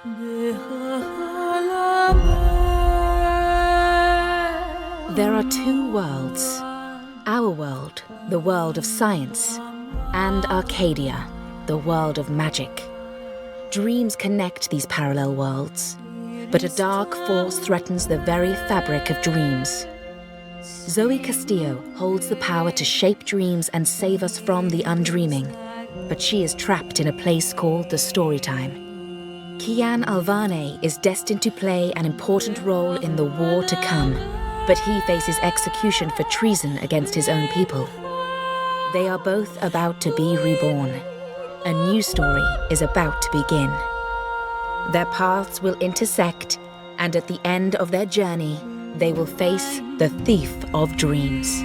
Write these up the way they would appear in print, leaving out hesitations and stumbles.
There are two worlds. Our world, the world of science, and Arcadia, the world of magic. Dreams connect these parallel worlds, but a dark force threatens the very fabric of dreams. Zoe Castillo holds the power to shape dreams and save us from the undreaming, but she is trapped in a place called the Storytime. Kian Alvane is destined to play an important role in the war to come, but he faces execution for treason against his own people. They are both about to be reborn. A new story is about to begin. Their paths will intersect, and at the end of their journey, they will face the thief of dreams.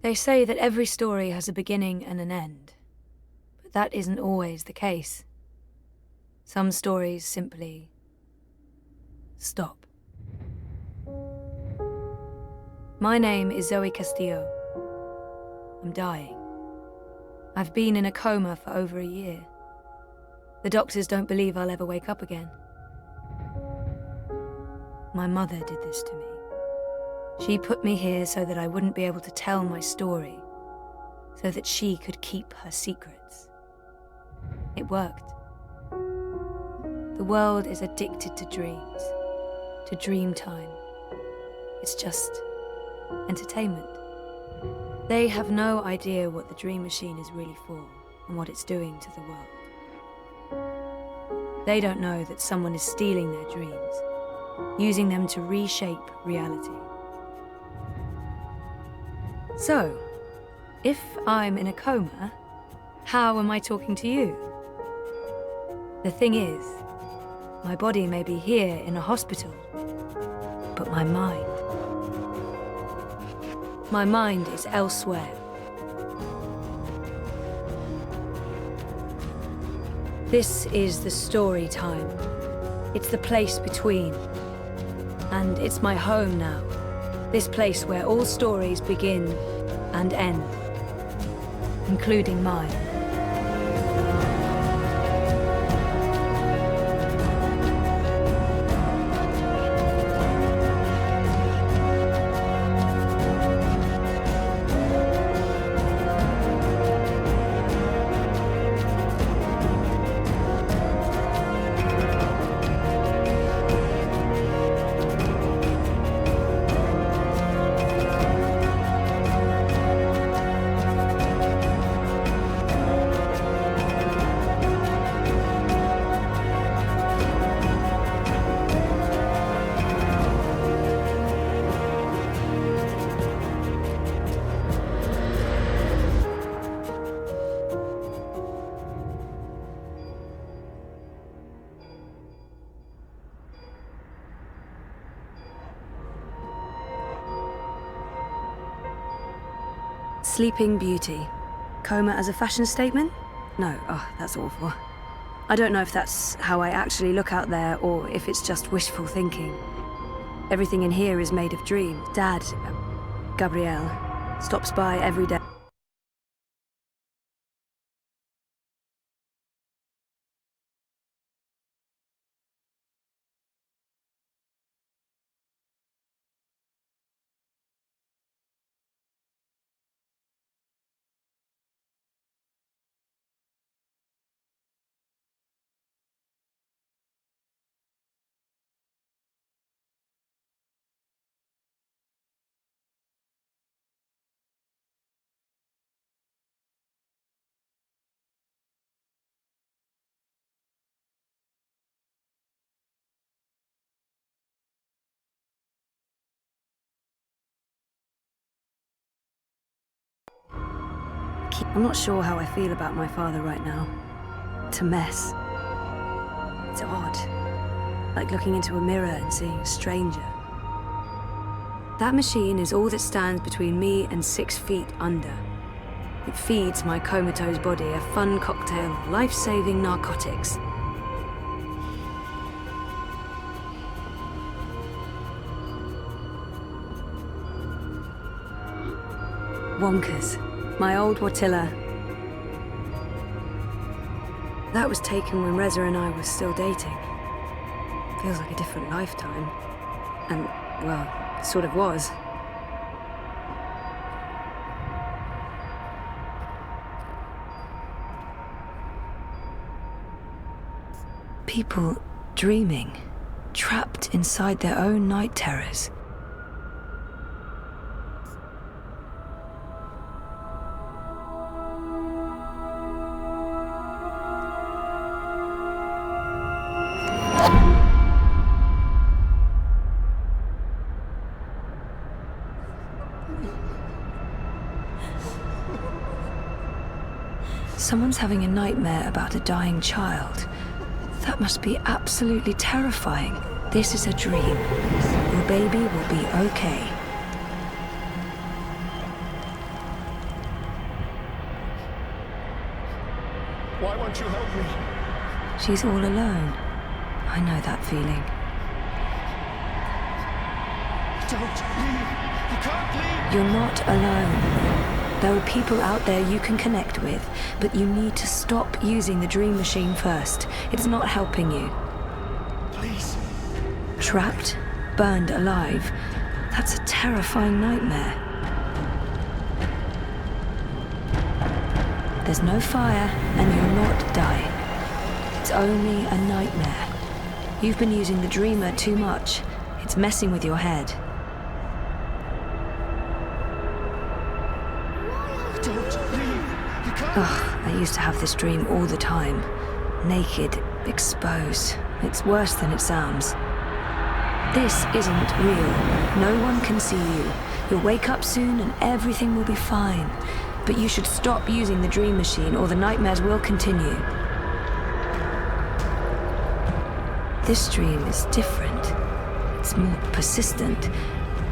They say that every story has a beginning and an end. But that isn't always the case. Some stories simply stop. My name is Zoe Castillo. I'm dying. I've been in a coma for over a year. The doctors don't believe I'll ever wake up again. My mother did this to me. She put me here so that I wouldn't be able to tell my story, so that she could keep her secrets. It worked. The world is addicted to dreams, to dream time. It's just entertainment. They have no idea what the dream machine is really for and what it's doing to the world. They don't know that someone is stealing their dreams, using them to reshape reality. So, if I'm in a coma, how am I talking to you? The thing is, my body may be here in a hospital, but my mind is elsewhere. This is the story time. It's the place between. And it's my home now. This place where all stories begin and end, including mine. Sleeping Beauty. Coma as a fashion statement? No, that's awful. I don't know if that's how I actually look out there or if it's just wishful thinking. Everything in here is made of dreams. Dad, Gabrielle, stops by every day. I'm not sure how I feel about my father right now. It's a mess. It's odd. Like looking into a mirror and seeing a stranger. That machine is all that stands between me and 6 feet under. It feeds my comatose body a fun cocktail of life-saving narcotics. Wonkers. My old Watilla. That was taken when Reza and I were still dating. Feels like a different lifetime. And, well, it sort of was. People dreaming, trapped inside their own night terrors. Someone's having a nightmare about a dying child. That must be absolutely terrifying. This is a dream. Your baby will be okay. Can't you help me? She's all alone. I know that feeling. Don't leave. You can't leave. You're not alone. There are people out there you can connect with, but you need to stop using the dream machine first. It's not helping you. Please. Trapped, burned alive. That's a terrifying nightmare. There's no fire, and you're not dying. It's only a nightmare. You've been using the dreamer too much. It's messing with your head. Don't leave. You can't. Ugh, I used to have this dream all the time. Naked, exposed. It's worse than it sounds. This isn't real. No one can see you. You'll wake up soon and everything will be fine. But you should stop using the dream machine or the nightmares will continue. This dream is different. It's more persistent.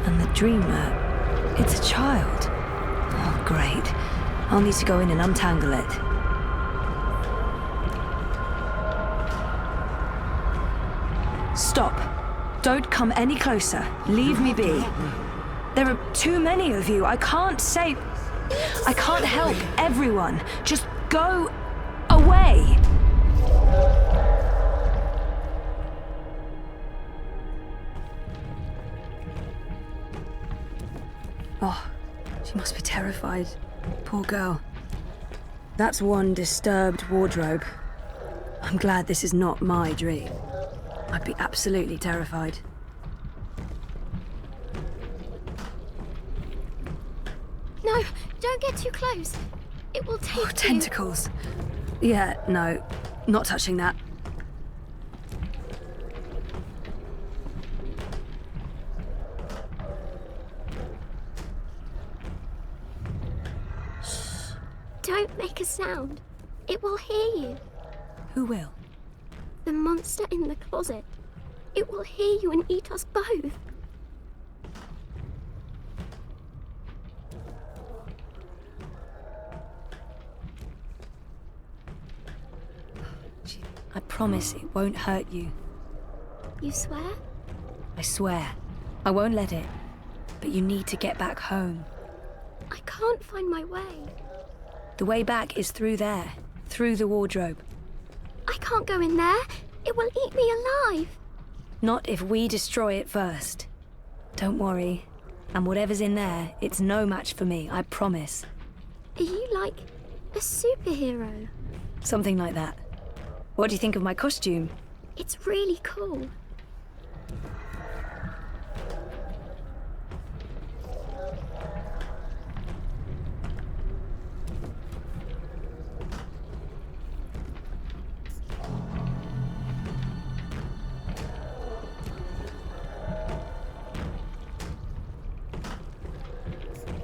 And the dreamer, it's a child. Oh, great. I'll need to go in and untangle it. Stop. Don't come any closer. Leave me be. There are too many of you. I can't help everyone. Just go away. Oh, she must be terrified. Poor girl. That's one disturbed wardrobe. I'm glad this is not my dream. I'd be absolutely terrified. No, don't get too close. It will take you. Tentacles. Yeah, no, not touching that. Don't make a sound. It will hear you. Who will? The monster in the closet. It will hear you and eat us both. I promise it won't hurt you. You swear? I swear. I won't let it. But you need to get back home. I can't find my way. The way back is through there. Through the wardrobe. I can't go in there. It will eat me alive. Not if we destroy it first. Don't worry. And whatever's in there, it's no match for me, I promise. Are you like a superhero? Something like that. What do you think of my costume? It's really cool.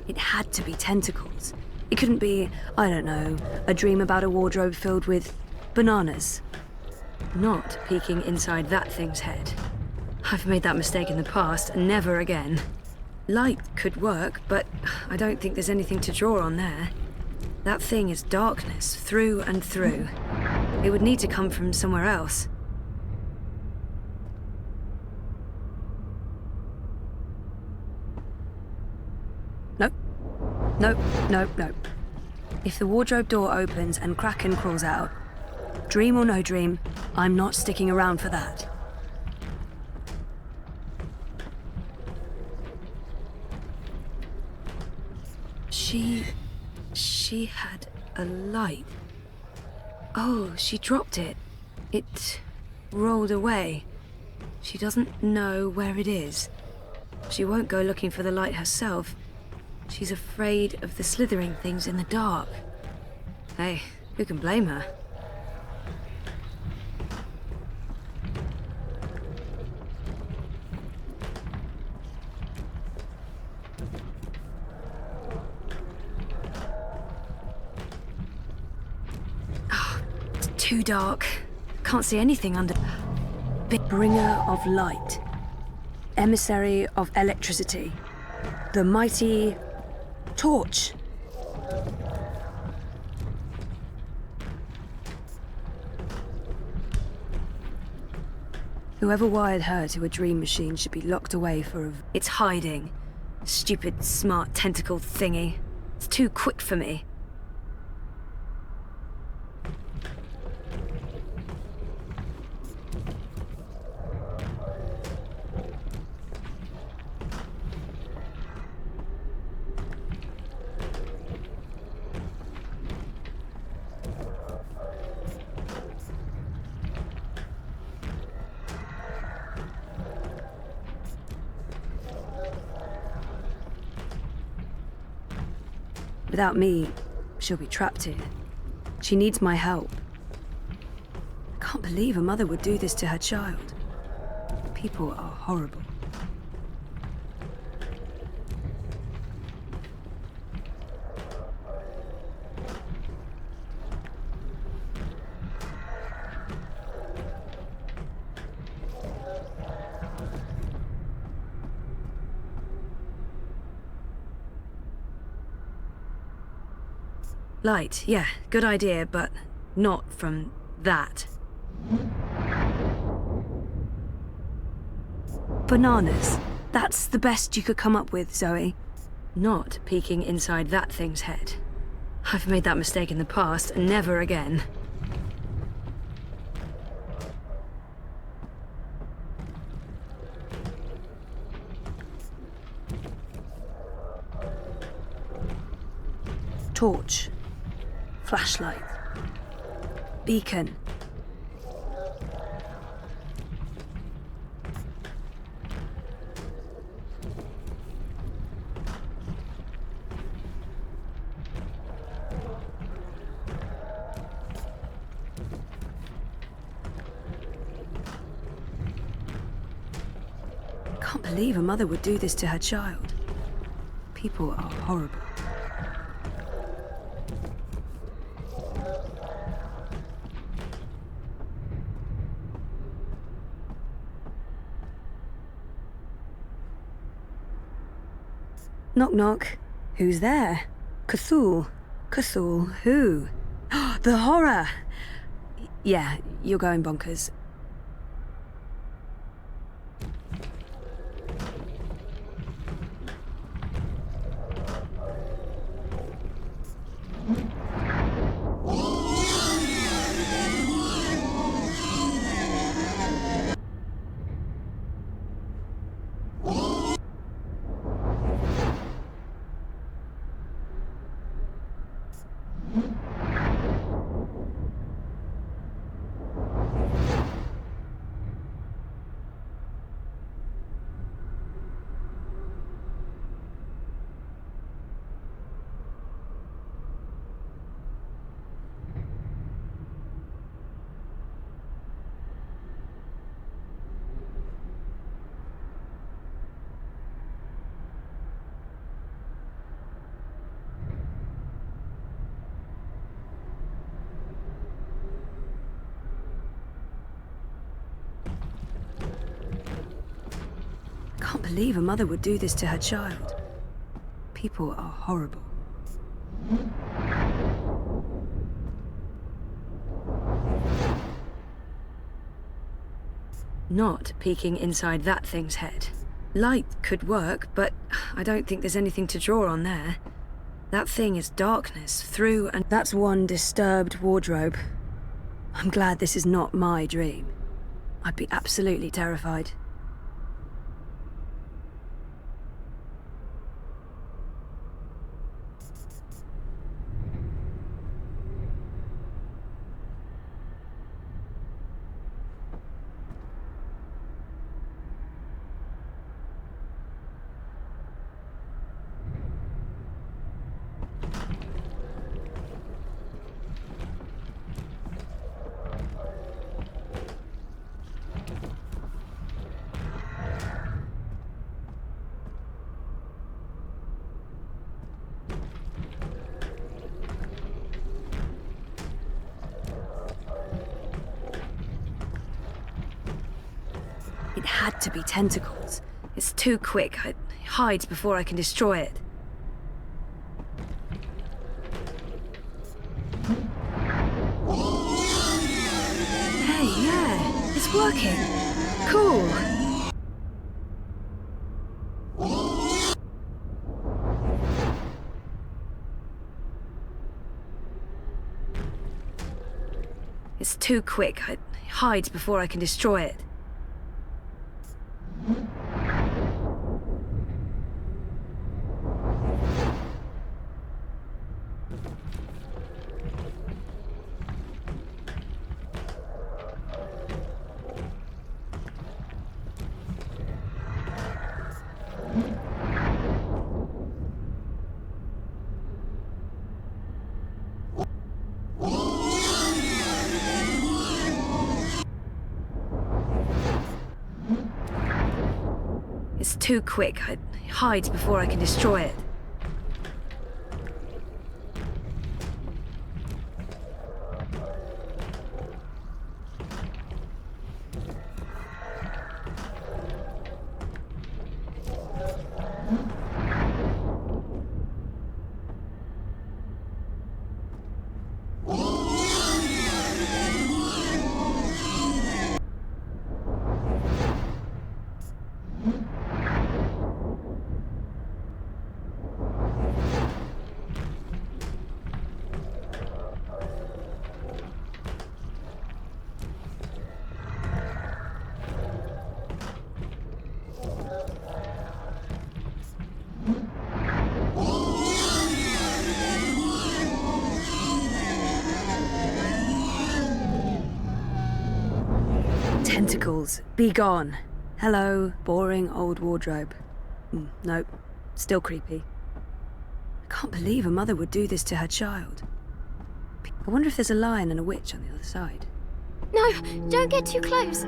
It had to be tentacles. It couldn't be, I don't know, a dream about a wardrobe filled with bananas. Not peeking inside that thing's head. I've made that mistake in the past, and never again. Light could work, but I don't think there's anything to draw on there. That thing is darkness, through and through. It would need to come from somewhere else. Nope. Nope, nope, nope. If the wardrobe door opens and Kraken crawls out, dream or no dream, I'm not sticking around for that. She had a light. Oh, she dropped it. It rolled away. She doesn't know where it is. She won't go looking for the light herself. She's afraid of the slithering things in the dark. Hey, who can blame her? Oh, it's too dark. Can't see anything under... Bringer of light. Emissary of electricity. The mighty... torch. Whoever wired her to a dream machine should be locked away for a... It's hiding. Stupid, smart, tentacled thingy. It's too quick for me. Without me, she'll be trapped here. She needs my help. I can't believe a mother would do this to her child. People are horrible. Light, yeah, good idea, but not from that. Bananas. That's the best you could come up with, Zoe. Not peeking inside that thing's head. I've made that mistake in the past, and never again. Torch. Flashlight. Beacon. Can't believe a mother would do this to her child. People are horrible. Knock knock. Who's there? Cthulhu. Cthulhu. Who? The horror! Yeah, you're going bonkers. Can't believe a mother would do this to her child. People are horrible. Not peeking inside that thing's head. Light could work, but I don't think there's anything to draw on there. That thing is darkness through and... That's one disturbed wardrobe. I'm glad this is not my dream. I'd be absolutely terrified. It had to be tentacles. It's too quick. It hides before I can destroy it. Hey, yeah, it's working. cool. It's too quick. It hides before I can destroy it. It's too quick. It hides before I can destroy it. Tentacles, be gone. Hello, boring old wardrobe. Nope, still creepy. I can't believe a mother would do this to her child. I wonder if there's a lion and a witch on the other side. No, don't get too close.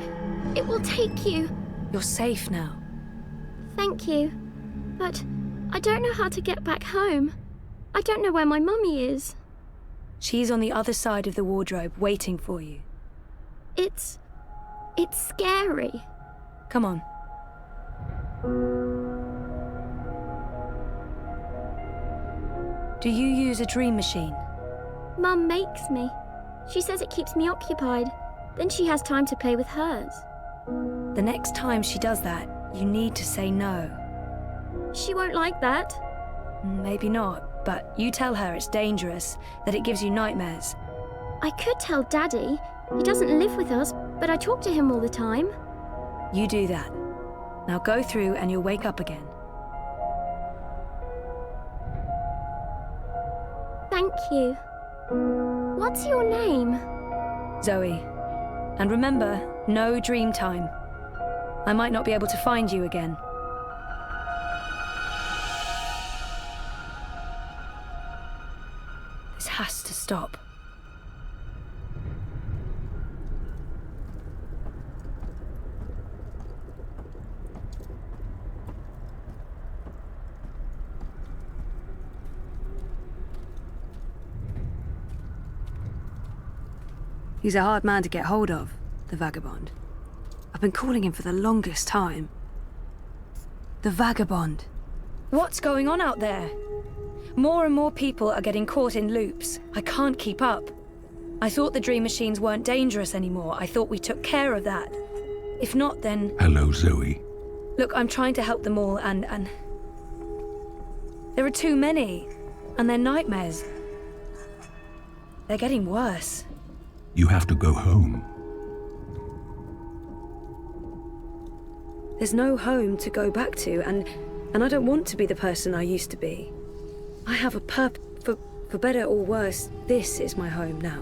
It will take you. You're safe now. Thank you. But I don't know how to get back home. I don't know where my mummy is. She's on the other side of the wardrobe, waiting for you. It's scary. Come on. Do you use a dream machine? Mum makes me. She says it keeps me occupied. Then she has time to play with hers. The next time she does that, you need to say no. She won't like that. Maybe not, but you tell her it's dangerous, that it gives you nightmares. I could tell Daddy. He doesn't live with us, but I talk to him all the time. You do that. Now go through and you'll wake up again. Thank you. What's your name? Zoe. And remember, no dream time. I might not be able to find you again. This has to stop. He's a hard man to get hold of, the vagabond. I've been calling him for the longest time. The vagabond. What's going on out there? More and more people are getting caught in loops. I can't keep up. I thought the dream machines weren't dangerous anymore. I thought we took care of that. If not, then... Hello, Zoe. Look, I'm trying to help them all, and... There are too many. And they're nightmares. They're getting worse. You have to go home. There's no home to go back to, and I don't want to be the person I used to be. I have a purpose. For better or worse, this is my home now.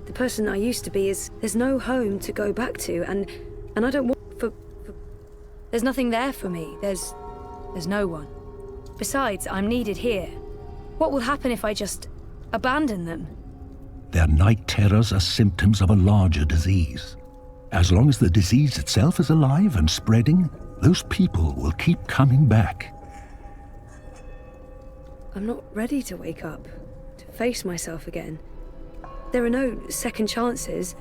The person I used to be is... There's no home to go back to, and I don't want... There's nothing there for me. There's no one. Besides, I'm needed here. What will happen if I just abandon them? Their night terrors are symptoms of a larger disease. As long as the disease itself is alive and spreading, those people will keep coming back. I'm not ready to wake up, to face myself again. There are no second chances.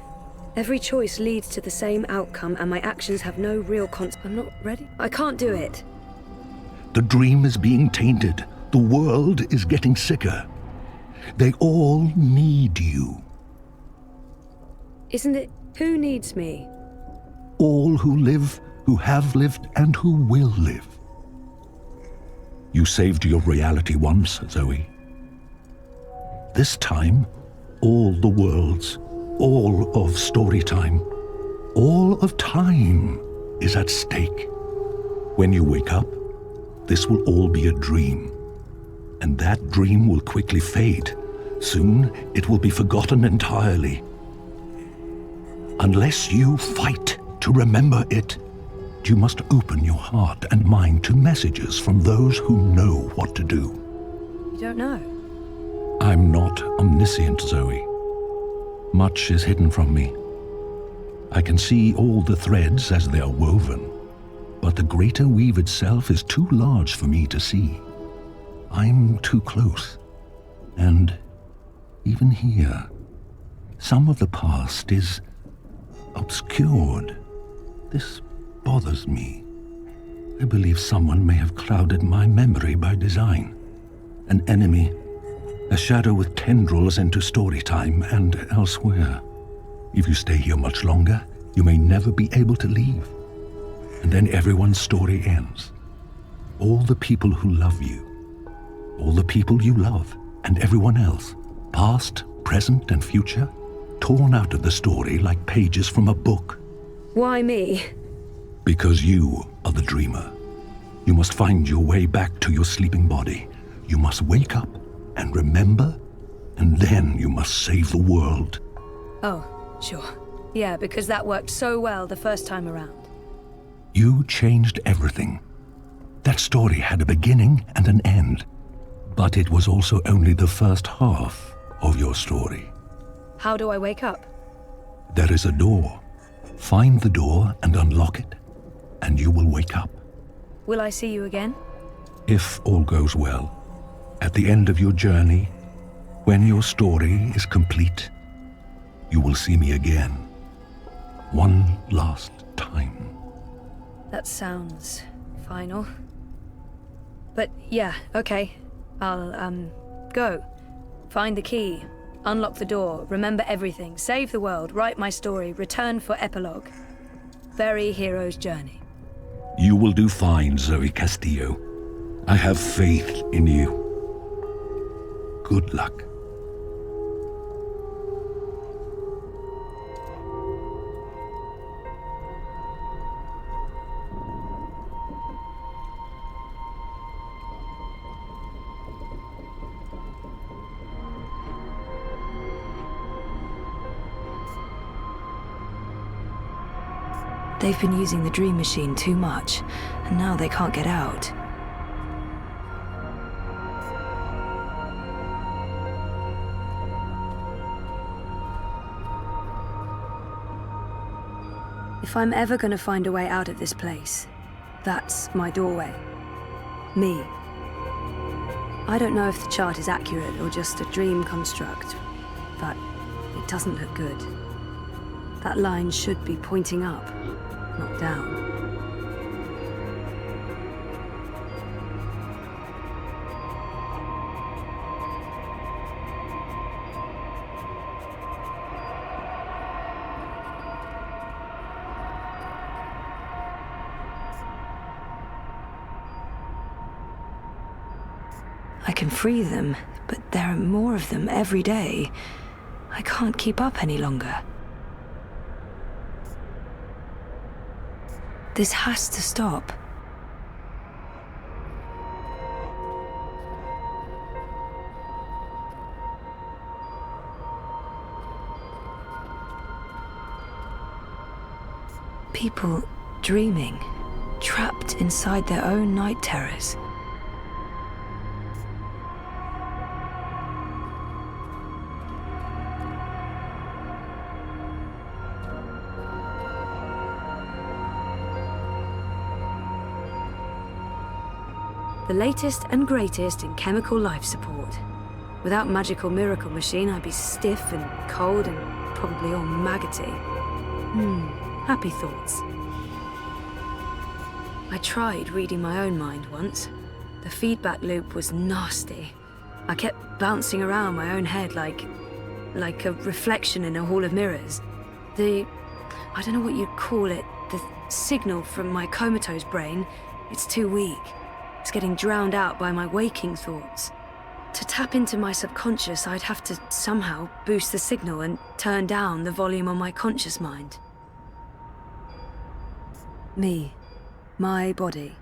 Every choice leads to the same outcome, and my actions have no real I'm not ready. I can't do it. The dream is being tainted. The world is getting sicker. They all need you. Isn't it? Who needs me? all who live, who have lived, and who will live. You saved your reality once, Zoe. This time, all the worlds, all of Storytime, all of time is at stake. When you wake up, this will all be a dream. And that dream will quickly fade. Soon, it will be forgotten entirely. Unless you fight to remember it, you must open your heart and mind to messages from those who know what to do. You don't know? I'm not omniscient, Zoe. Much is hidden from me. I can see all the threads as they are woven, but the greater weave itself is too large for me to see. I'm too close, and even here, some of the past is obscured. This bothers me. I believe someone may have clouded my memory by design. An enemy, a shadow with tendrils into Storytime and elsewhere. If you stay here much longer, you may never be able to leave. And then everyone's story ends. All the people who love you, all the people you love, and everyone else, past, present, and future, torn out of the story like pages from a book. Why me? Because you are the dreamer. You must find your way back to your sleeping body. You must wake up and remember, and then you must save the world. Oh, sure. Yeah, because that worked so well the first time around. You changed everything. That story had a beginning and an end, but it was also only the first half of your story. How do I wake up? There is a door. Find the door and unlock it, and you will wake up. Will I see you again? If all goes well, at the end of your journey, when your story is complete, you will see me again. One last time. That sounds final. But yeah, okay. I'll, go. Find the key. Unlock the door. Remember everything. Save the world. Write my story. Return for epilogue. Bury hero's journey. You will do fine, Zoe Castillo. I have faith in you. Good luck. They've been using the dream machine too much, and now they can't get out. If I'm ever going to find a way out of this place, that's my doorway. Me. I don't know if the chart is accurate or just a dream construct, but it doesn't look good. That line should be pointing up, not down. I can free them, but there are more of them every day. I can't keep up any longer. This has to stop. People dreaming, trapped inside their own night terrors. The latest and greatest in chemical life support. Without magical miracle machine, I'd be stiff and cold and probably all maggoty. Happy thoughts. I tried reading my own mind once. The feedback loop was nasty. I kept bouncing around my own head like a reflection in a hall of mirrors. I don't know what you'd call it, the signal from my comatose brain, it's too weak. It's getting drowned out by my waking thoughts. To tap into my subconscious, I'd have to somehow boost the signal and turn down the volume on my conscious mind. Me. My body.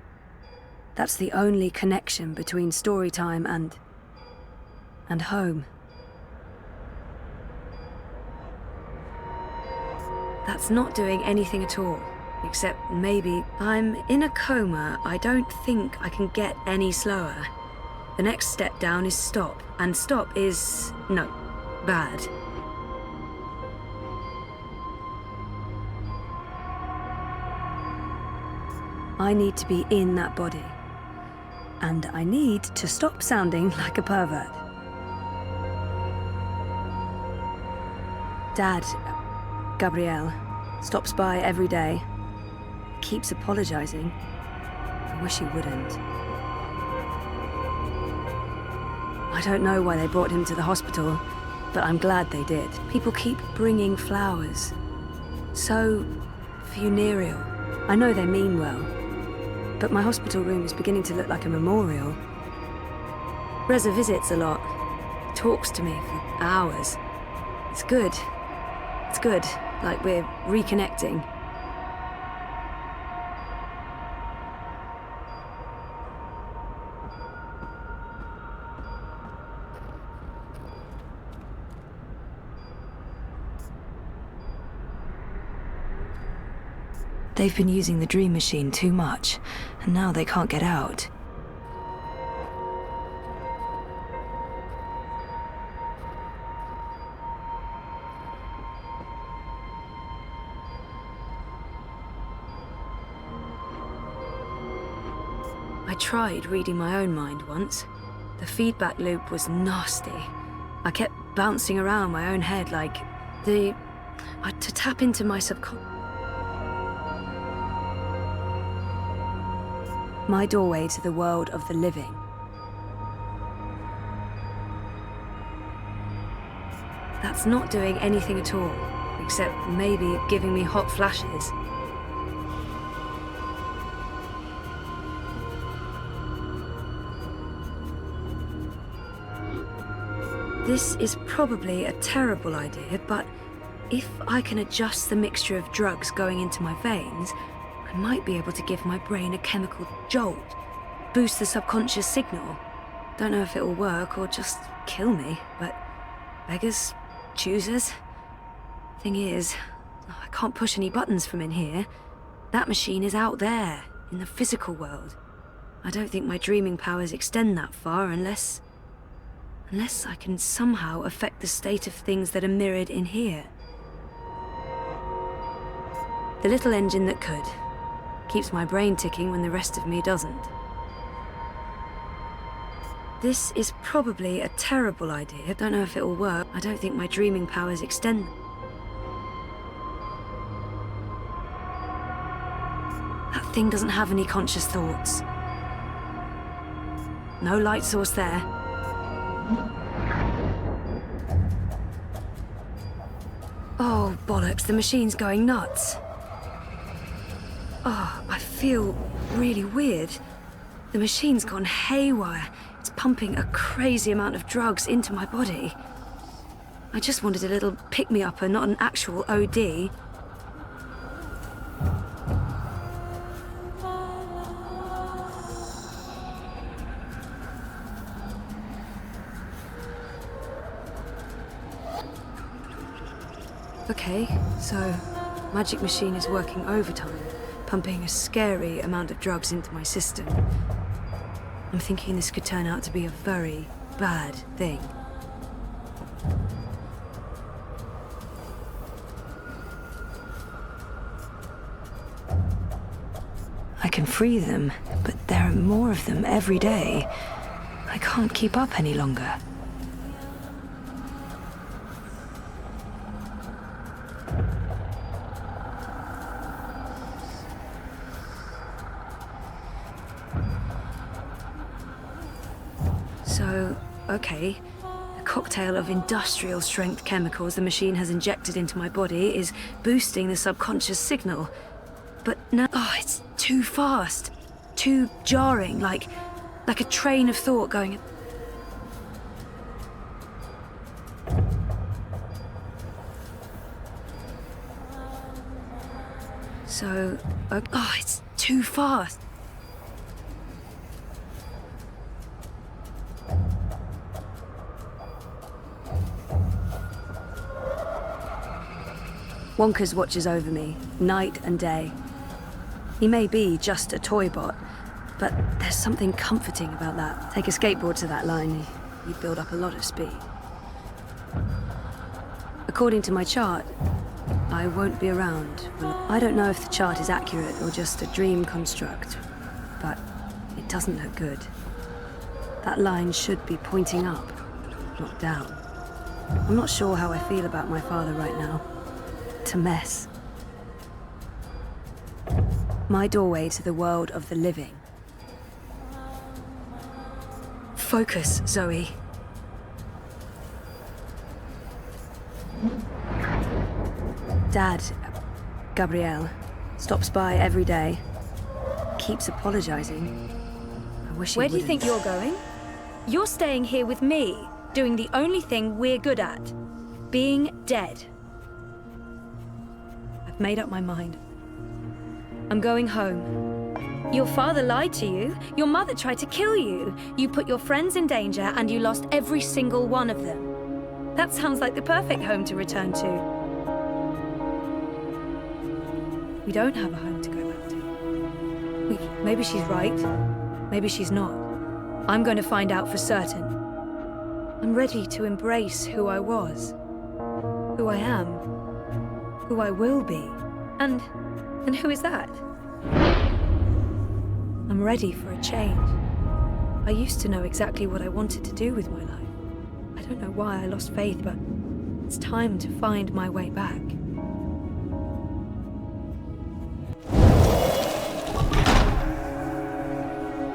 That's the only connection between story time and home. That's not doing anything at all, except maybe I'm in a coma. I don't think I can get any slower. The next step down is stop, and stop is, no, bad. I need to be in that body. And I need to stop sounding like a pervert. Dad, Gabrielle, stops by every day. Keeps apologizing. I wish he wouldn't. I don't know why they brought him to the hospital, but I'm glad they did. People keep bringing flowers. So funereal. I know they mean well, but my hospital room is beginning to look like a memorial. Reza visits a lot. Talks to me for hours. It's good. It's good, like we're reconnecting. They've been using the dream machine too much, and now they can't get out. I tried reading my own mind once. The feedback loop was nasty. I kept bouncing around my own head like to tap into my subconscious. My doorway to the world of the living. That's not doing anything at all, except maybe giving me hot flashes. This is probably a terrible idea, but if I can adjust the mixture of drugs going into my veins, I might be able to give my brain a chemical jolt, boost the subconscious signal. Don't know if it will work or just kill me, but beggars, choosers. Thing is, I can't push any buttons from in here. That machine is out there, in the physical world. I don't think my dreaming powers extend that far unless I can somehow affect the state of things that are mirrored in here. The little engine that could. Keeps my brain ticking when the rest of me doesn't. This is probably a terrible idea. Don't know if it will work. I don't think my dreaming powers extend. That thing doesn't have any conscious thoughts. No light source there. Oh, bollocks, the machine's going nuts. Oh, I feel really weird. The machine's gone haywire. It's pumping a crazy amount of drugs into my body. I just wanted a little pick-me-upper, not an actual OD. Okay, so magic machine is working overtime, pumping a scary amount of drugs into my system. I'm thinking this could turn out to be a very bad thing. I can free them, but there are more of them every day. I can't keep up any longer. So, okay, a cocktail of industrial strength chemicals the machine has injected into my body is boosting the subconscious signal. but now... Oh, it's too fast. Too jarring, like a train of thought going... So... Oh, it's too fast. Wonka's watches over me, night and day. He may be just a toy bot, but there's something comforting about that. Take a skateboard to that line, you'd build up a lot of speed. According to my chart, I won't be around. I don't know if the chart is accurate or just a dream construct, but it doesn't look good. That line should be pointing up, not down. I'm not sure how I feel about my father right now. It's a mess. My doorway to the world of the living. Focus, Zoe. Dad, Gabrielle, stops by every day. Keeps apologizing. I wish he Where do you wouldn't. think you're going? You're staying here with me, doing the only thing we're good at. Being dead. I've made up my mind. I'm going home. Your father lied to you. Your mother tried to kill you. You put your friends in danger and you lost every single one of them. That sounds like the perfect home to return to. We don't have a home to go back to. Maybe she's right. Maybe she's not. I'm going to find out for certain. I'm ready to embrace who I was. Who I am. Who I will be. And who is that? I'm ready for a change. I used to know exactly what I wanted to do with my life. I don't know why I lost faith, but it's time to find my way back.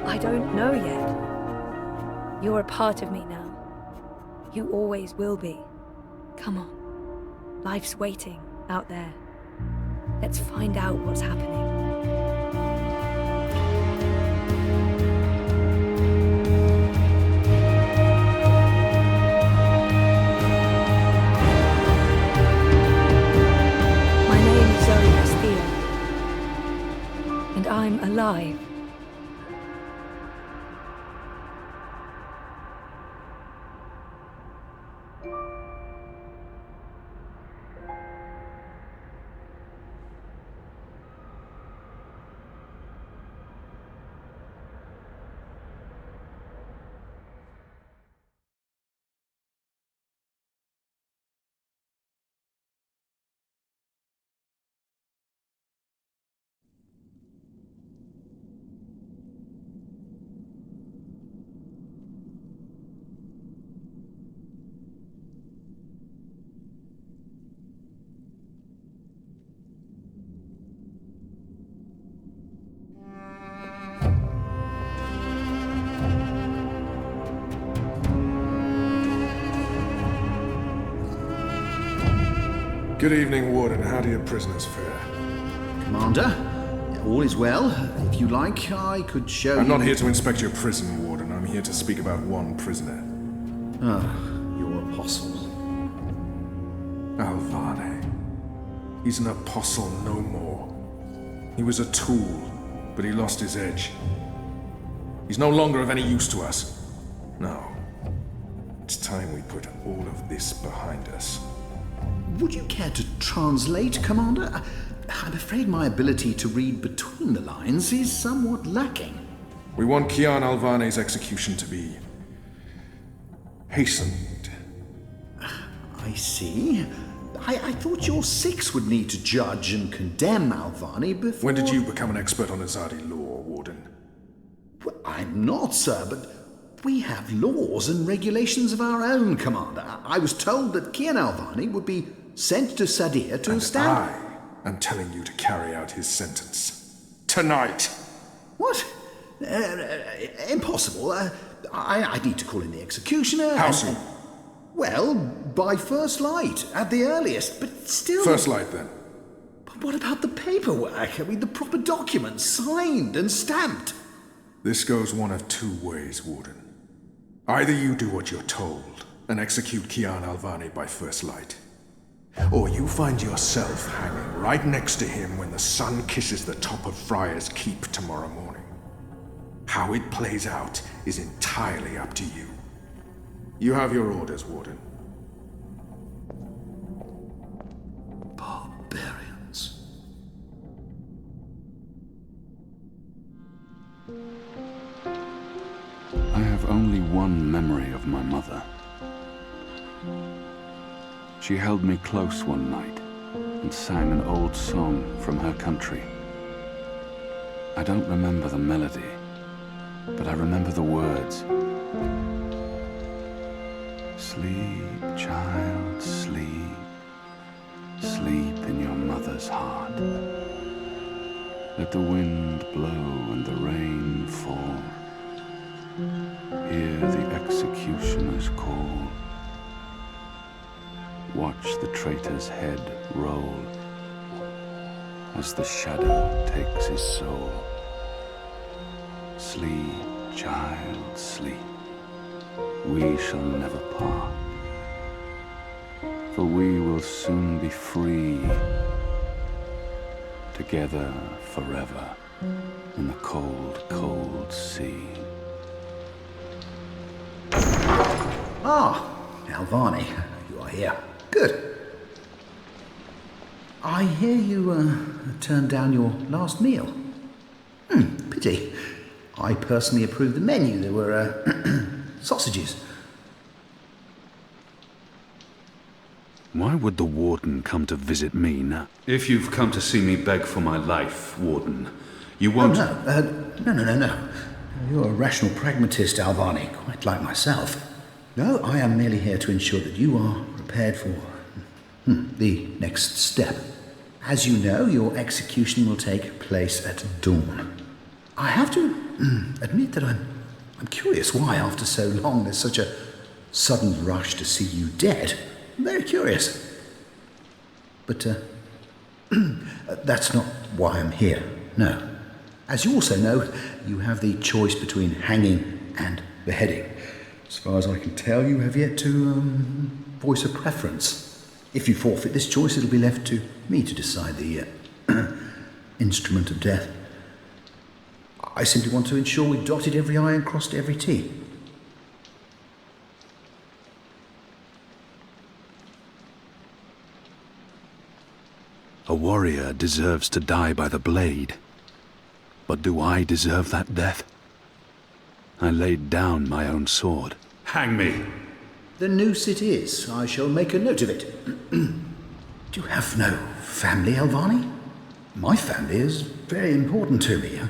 I don't know yet. You're a part of me now. You always will be. Come on. Life's waiting out there. Let's find out what's happening. My name is Zoe Castillo, and I'm alive. Good evening, Warden. How do your prisoners fare? Commander, all is well. If you like, I could show you... I'm not here to inspect your prison, Warden. I'm here to speak about one prisoner. Ah, your apostle. Alvane. He's an apostle no more. He was a tool, but he lost his edge. He's no longer of any use to us. No. It's time we put all of this behind us. Would you care to translate, Commander? I'm afraid my ability to read between the lines is somewhat lacking. We want Kian Alvane's execution to be hastened. I see. I thought your six would need to judge and condemn Alvane before... When did you become an expert on Azadi law, Warden? Well, I'm not, sir, but we have laws and regulations of our own, Commander. I was told that Kian Alvane would be sent to Sadir to stand... I am telling you to carry out his sentence. Tonight! What? Impossible. I need to call in the executioner. How soon? Well, by first light, at the earliest, but still... First light, then. But what about the paperwork? I mean, the proper documents, signed and stamped. This goes one of two ways, Warden. Either you do what you're told and execute Kian Alvani by first light, or you find yourself hanging right next to him when the sun kisses the top of Friar's Keep tomorrow morning. How it plays out is entirely up to you. You have your orders, Warden. Barbarians. I have only one memory of my mother. She held me close one night and sang an old song from her country. I don't remember the melody, but I remember the words. Sleep, child, sleep. Sleep in your mother's heart. Let the wind blow and the rain fall. Hear the executioner's call. Watch the traitor's head roll as the shadow takes his soul. Sleep, child, sleep. We shall never part, for we will soon be free, together forever in the cold, cold sea. Ah, Alvani, you are here. Good. I hear you turned down your last meal. Pity. I personally approved the menu. There were sausages. Why would the Warden come to visit me now? If you've come to see me beg for my life, Warden, you won't... No. You're a rational pragmatist, Alvani, quite like myself. No, I am merely here to ensure that you are prepared for the next step. As you know, your execution will take place at dawn. I have to admit that I'm curious why, after so long, there's such a sudden rush to see you dead. I'm very curious. But that's not why I'm here, no. As you also know, you have the choice between hanging and beheading. As far as I can tell, you have yet to voice a preference. If you forfeit this choice, it'll be left to me to decide the instrument of death. I simply want to ensure we dotted every I and crossed every T. A warrior deserves to die by the blade. But do I deserve that death? I laid down my own sword. Hang me! The noose it is. I shall make a note of it. Do you have no family, Alvani? My family is very important to me.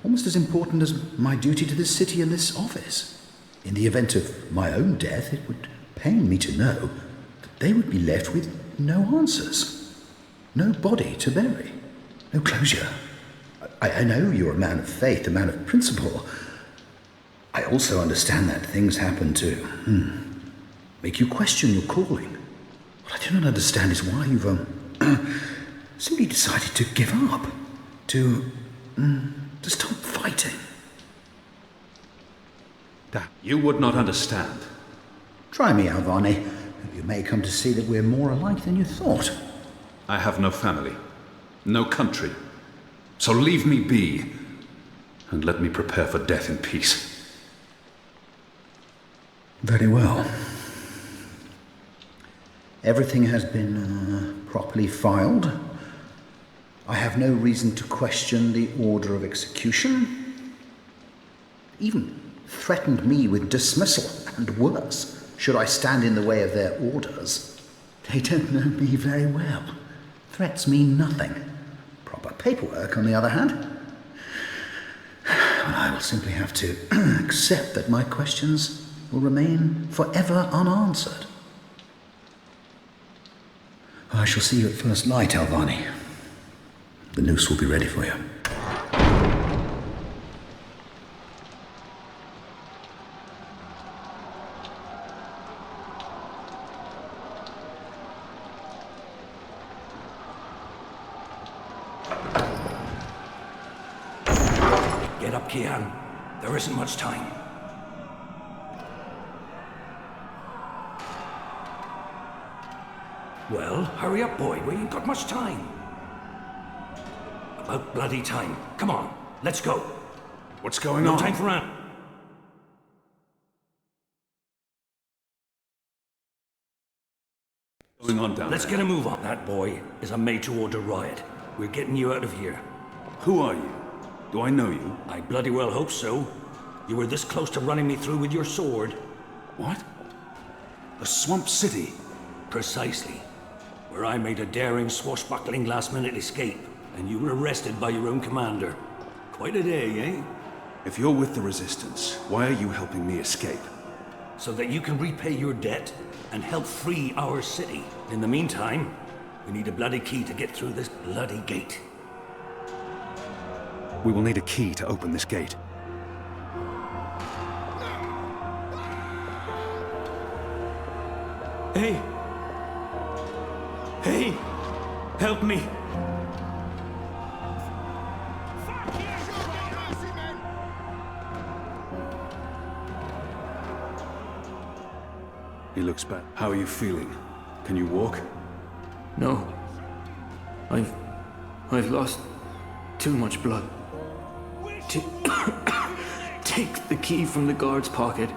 Almost as important as my duty to this city and this office. In the event of my own death, it would pain me to know that they would be left with no answers. No body to bury. No closure. I know you're a man of faith, a man of principle. I also understand that things happen to make you question your calling. What I do not understand is why you've simply decided to give up, to stop fighting. You would not understand. Try me, Alvani. You may come to see that we're more alike than you thought. I have no family, no country. So leave me be, and let me prepare for death in peace. Very well. Everything has been properly filed. I have no reason to question the order of execution. Even threatened me with dismissal, and worse, should I stand in the way of their orders. They don't know me very well. Threats mean nothing. Proper paperwork, on the other hand. I will simply have to accept that my questions will remain forever unanswered. I shall see you at first light, Alvani. The noose will be ready for you. it up, Kian. There isn't much time. Well, hurry up, boy. We ain't got much time. About bloody time. Come on, let's go. What's going No on? time for that. What's going on down Let's there? get a move on. That boy is a made-to-order riot. We're getting you out of here. Who are you? Do I know you? I bloody well hope so. You were this close to running me through with your sword. What? The Swamp City? Precisely. Where I made a daring, swashbuckling last-minute escape, and you were arrested by your own commander. Quite a day, eh? If you're with the Resistance, why are you helping me escape? So that you can repay your debt and help free our city. In the meantime, we need a bloody key to get through this bloody gate. We will need a key to open this gate. Hey! Hey! Help me! He looks bad. How are you feeling? Can you walk? No. I've lost too much blood. Take the key from the guard's pocket.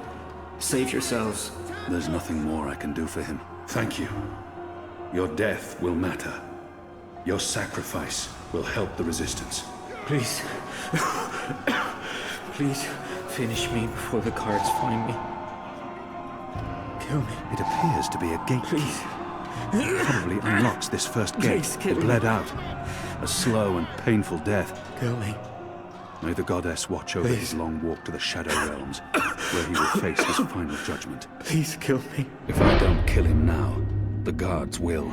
Save yourselves. There's nothing more I can do for him. Thank you. Your death will matter. Your sacrifice will help the Resistance. Please. Please finish me before the guards find me. Kill me. It appears to be a gate key. Please. It probably unlocks this first gate. Please kill It me. bled out. A slow and painful death. Kill me. May the goddess watch over Please. his long walk to the Shadow Realms, where he will face his final judgment. Please kill me. If I don't kill him now, the guards will.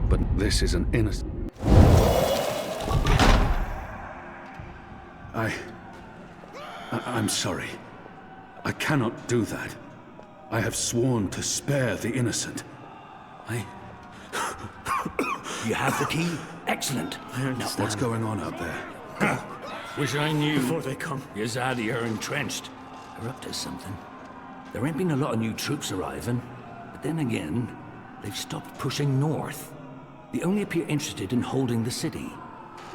But this is an innocent... I'm sorry. I cannot do that. I have sworn to spare the innocent. You have the key? Excellent. I understand. What's going on out there? Wish I knew. Before they come. Yazadi are entrenched. They're up to something. There ain't been a lot of new troops arriving, but then again, they've stopped pushing north. They only appear interested in holding the city.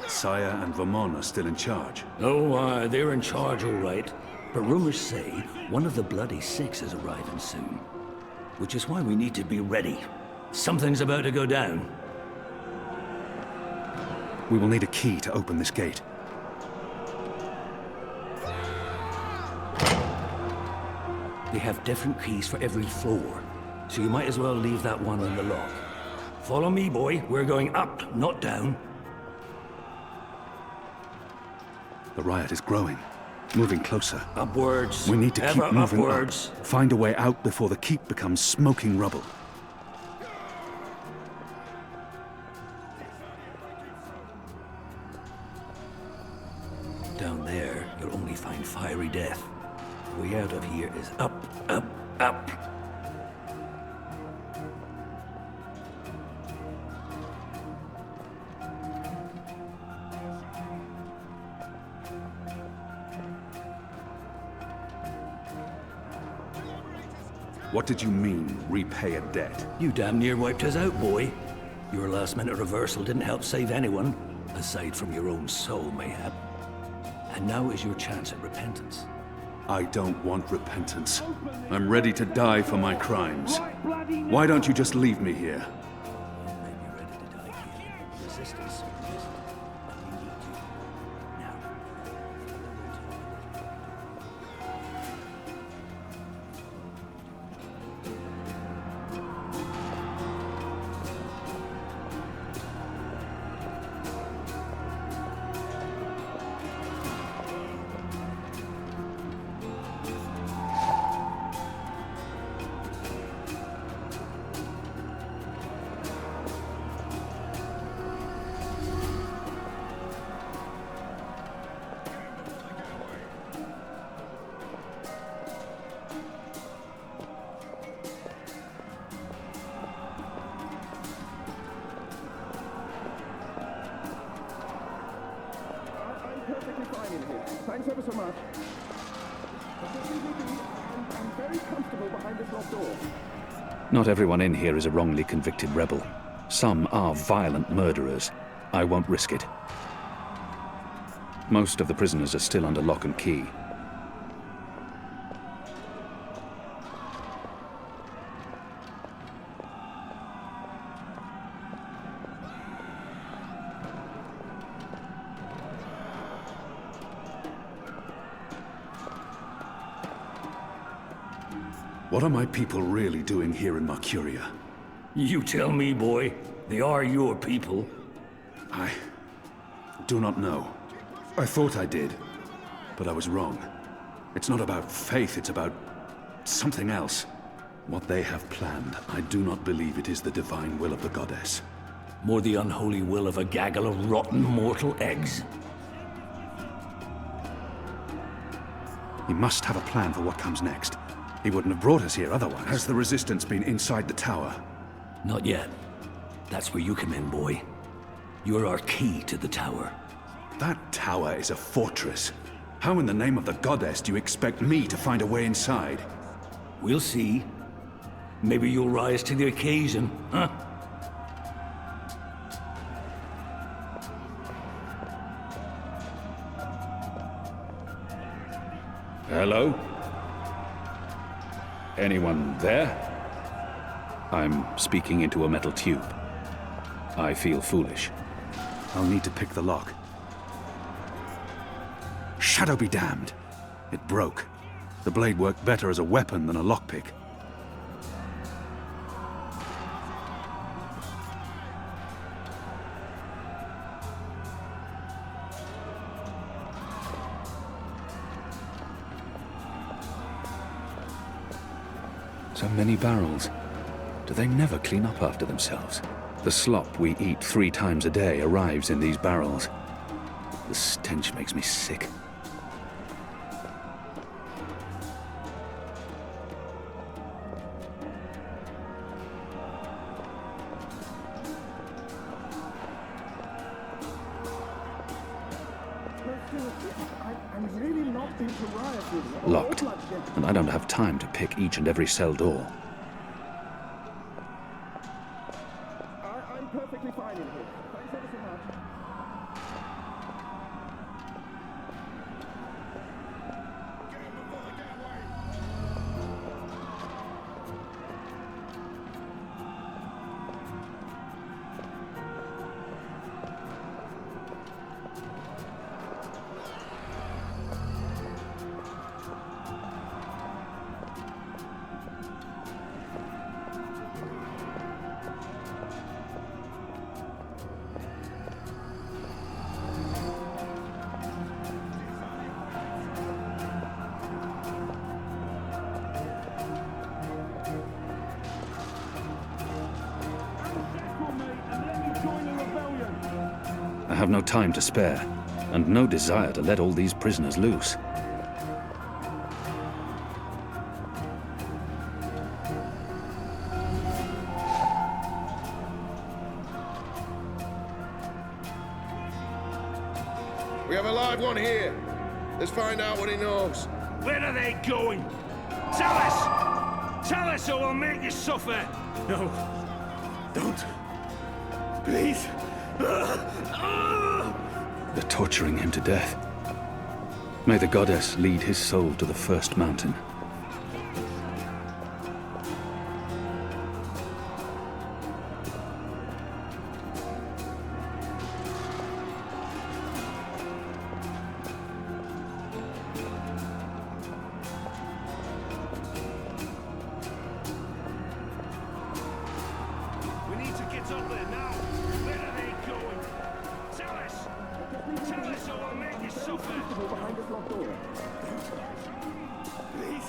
Saya and Vermon are still in charge. Oh, they're in charge, all right. But rumors say one of the Bloody Six is arriving soon. Which is why we need to be ready. Something's about to go down. We will need a key to open this gate. They have different keys for every floor, so you might as well leave that one in the lock. Follow me, boy. We're going up, not down. The riot is growing, moving closer. Upwards. We need to keep Ever moving upwards. up. Find a way out before the keep becomes smoking rubble. Down there, you'll only find fiery death. The way out of here is up, up, up. What did you mean, repay a debt? You damn near wiped us out, boy. Your last-minute reversal didn't help save anyone, aside from your own soul, mayhap. And now is your chance at repentance. I don't want repentance. I'm ready to die for my crimes. Why don't you just leave me here? You may be ready to die here. Resistance. But you need to. Now. Thanks ever so much. I'm very comfortable behind this locked door. Not everyone in here is a wrongly convicted rebel. Some are violent murderers. I won't risk it. Most of the prisoners are still under lock and key. What are my people really doing here in Mercuria? You tell me, boy. They are your people. I do not know. I thought I did, but I was wrong. It's not about faith, it's about something else. What they have planned, I do not believe it is the divine will of the goddess. More the unholy will of a gaggle of rotten mortal eggs. He must have a plan for what comes next. He wouldn't have brought us here otherwise. Has the resistance been inside the tower? Not yet. That's where you come in, boy. You're our key to the tower. That tower is a fortress. How in the name of the goddess do you expect me to find a way inside? We'll see. Maybe you'll rise to the occasion, huh? Hello? Anyone there? I'm speaking into a metal tube. I feel foolish. I'll need to pick the lock. Shadow be damned! It broke. The blade worked better as a weapon than a lockpick. So many barrels. Do they never clean up after themselves? The slop we eat 3 times a day arrives in these barrels. The stench makes me sick. I'm really not being pariah. Locked, and I don't have time to pick each and every cell door. I'm perfectly fine in here. Thanks ever so much. I have no time to spare, and no desire to let all these prisoners loose. We have a live one here. Let's find out what he knows. Where are they going? Tell us! Tell us or we'll make you suffer! No. Don't. Please. They're torturing him to death. May the goddess lead his soul to the first mountain. We need to get up there now! Where are they going? Tell us! Tell us or we'll make you suffer! Behind this locked door. Please.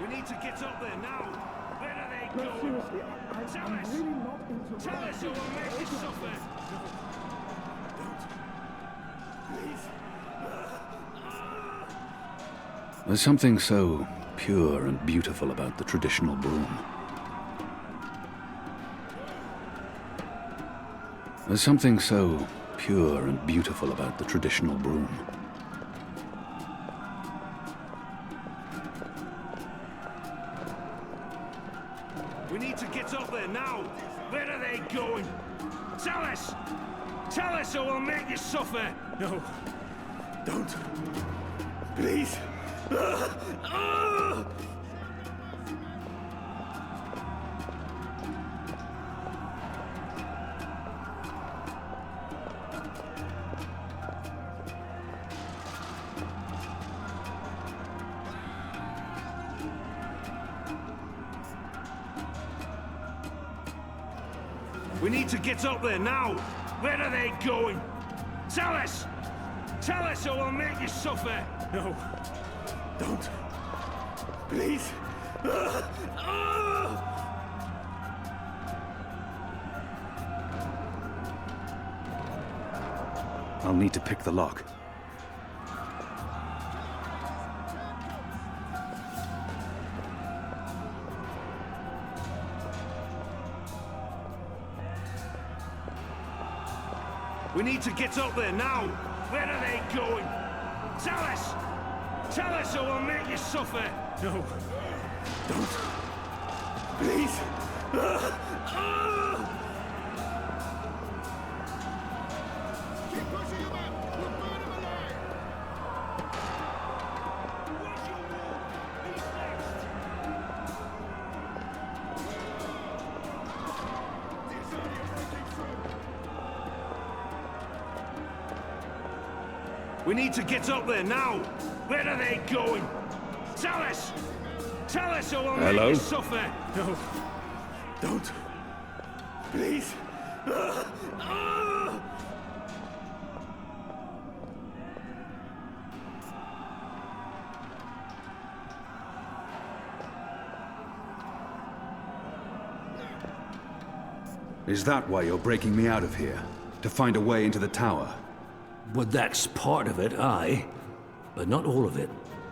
We need to get up there now! Where are they No, seriously, I'm really not into Tell us or we'll make you suffer. There's something so pure and beautiful about the traditional broom. There's something so pure and beautiful about the traditional broom. We need to get up there now. Where are they going? Tell us! Tell us or we'll make you suffer! No. Don't. Please. We need to get up there now! Where are they going? Tell us! Tell us or we'll make you suffer! No. Don't. Please. I'll need to pick the lock. We need to get up there now! Where are they going? Tell us! Tell us or we'll make you suffer! No. Don't. Please. Keep pushing him up! We'll burn him alive! Where's your wall? Who's next? These are you breaking through! We need to get up there now! Where are they going? Tell us! Tell us or we'll Hello? make you suffer! No. Don't. Please. Is that why you're breaking me out of here? To find a way into the tower? Well, that's part of it, aye. But not all of it.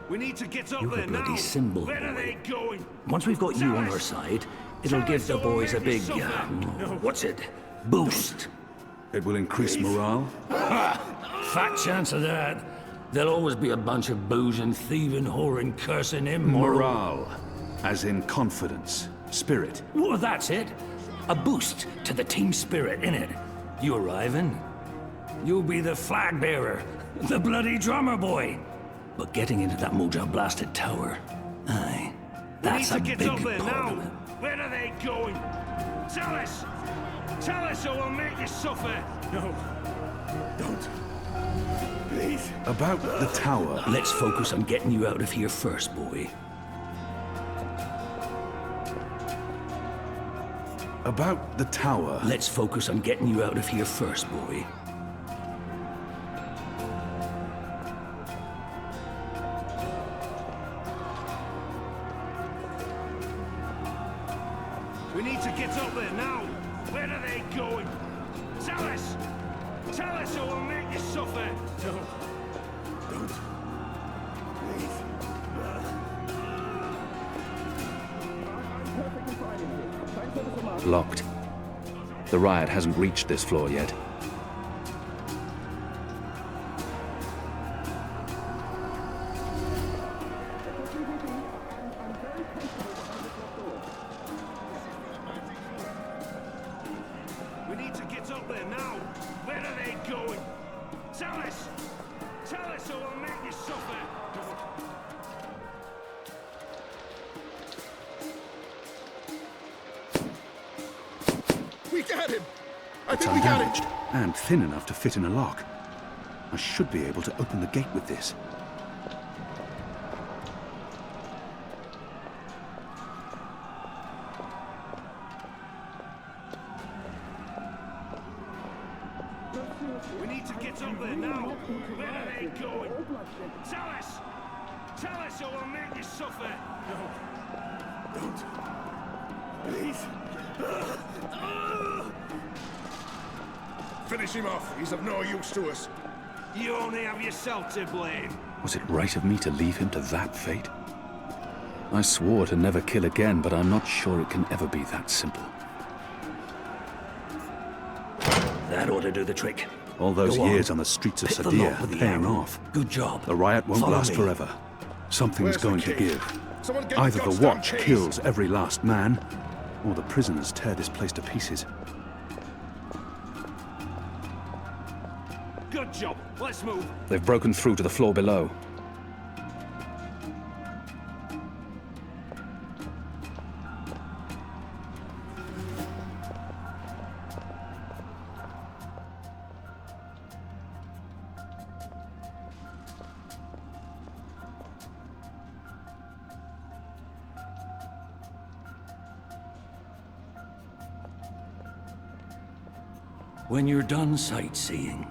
We need to get up You're there a bloody now! symbol, Where are boy. they going? Once we've got you on our side, it'll give the boys a big, what's it? Boost. It will increase morale? Fat chance of that. There'll always be a bunch of boozing, thieving, whoring, cursing, immoral... Morale. As in confidence. Spirit. Well, that's it. A boost to the team spirit, innit? You arriving? You'll be the flag bearer, the bloody drummer boy. But getting into that Moja-blasted tower, aye, that's a we need to big get up there part now! of it. Where are they going? Tell us! Tell us or we'll make you suffer! No. Don't. Please. About the tower. Let's focus on getting you out of here first, boy. About the tower. Let's focus on getting you out of here first, boy. We need to get up there now! Where are they going? Tell us! Tell us or we'll make you suffer! No. Don't. Please. I'm perfectly fine in here. Thanks ever so much. Locked. The riot hasn't reached this floor yet. We need to get up there now! Where are they going? Tell us! Tell us or we'll make you suffer! We got him! I It's think we got it! undamaged and thin enough to fit in a lock. I should be able to open the gate with this. We need to get up there now! Where are they going? Tell us! Tell us or we'll make you suffer! No. Don't. Please. Finish him off. He's of no use to us. You only have yourself to blame. Was it right of me to leave him to that fate? I swore to never kill again, but I'm not sure it can ever be that simple. That ought to do the trick. All those Go years on. on the streets of Pick the Sadir lock with the paying arrow. off. Good job. The riot won't Follow last me. forever. Something's Where's the going to key? give. Someone get Either the goddamn watch keys. kills every last man, or the prisoners tear this place to pieces. Good job. Let's move. They've broken through to the floor below. When you're done sightseeing,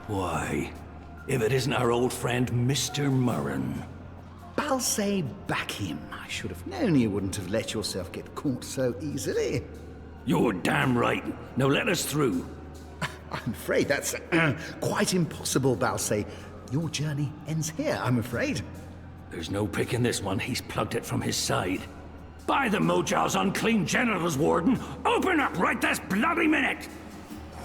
why, if it isn't our old friend Mr. Murren. Balsay Bakim. I should have known you wouldn't have let yourself get caught so easily. You're damn right. Now let us through. I'm afraid that's quite impossible, Balsay. Your journey ends here, I'm afraid. There's no picking this one. He's plugged it from his side. By the Mojal's unclean genitals, Warden! Open up right this bloody minute!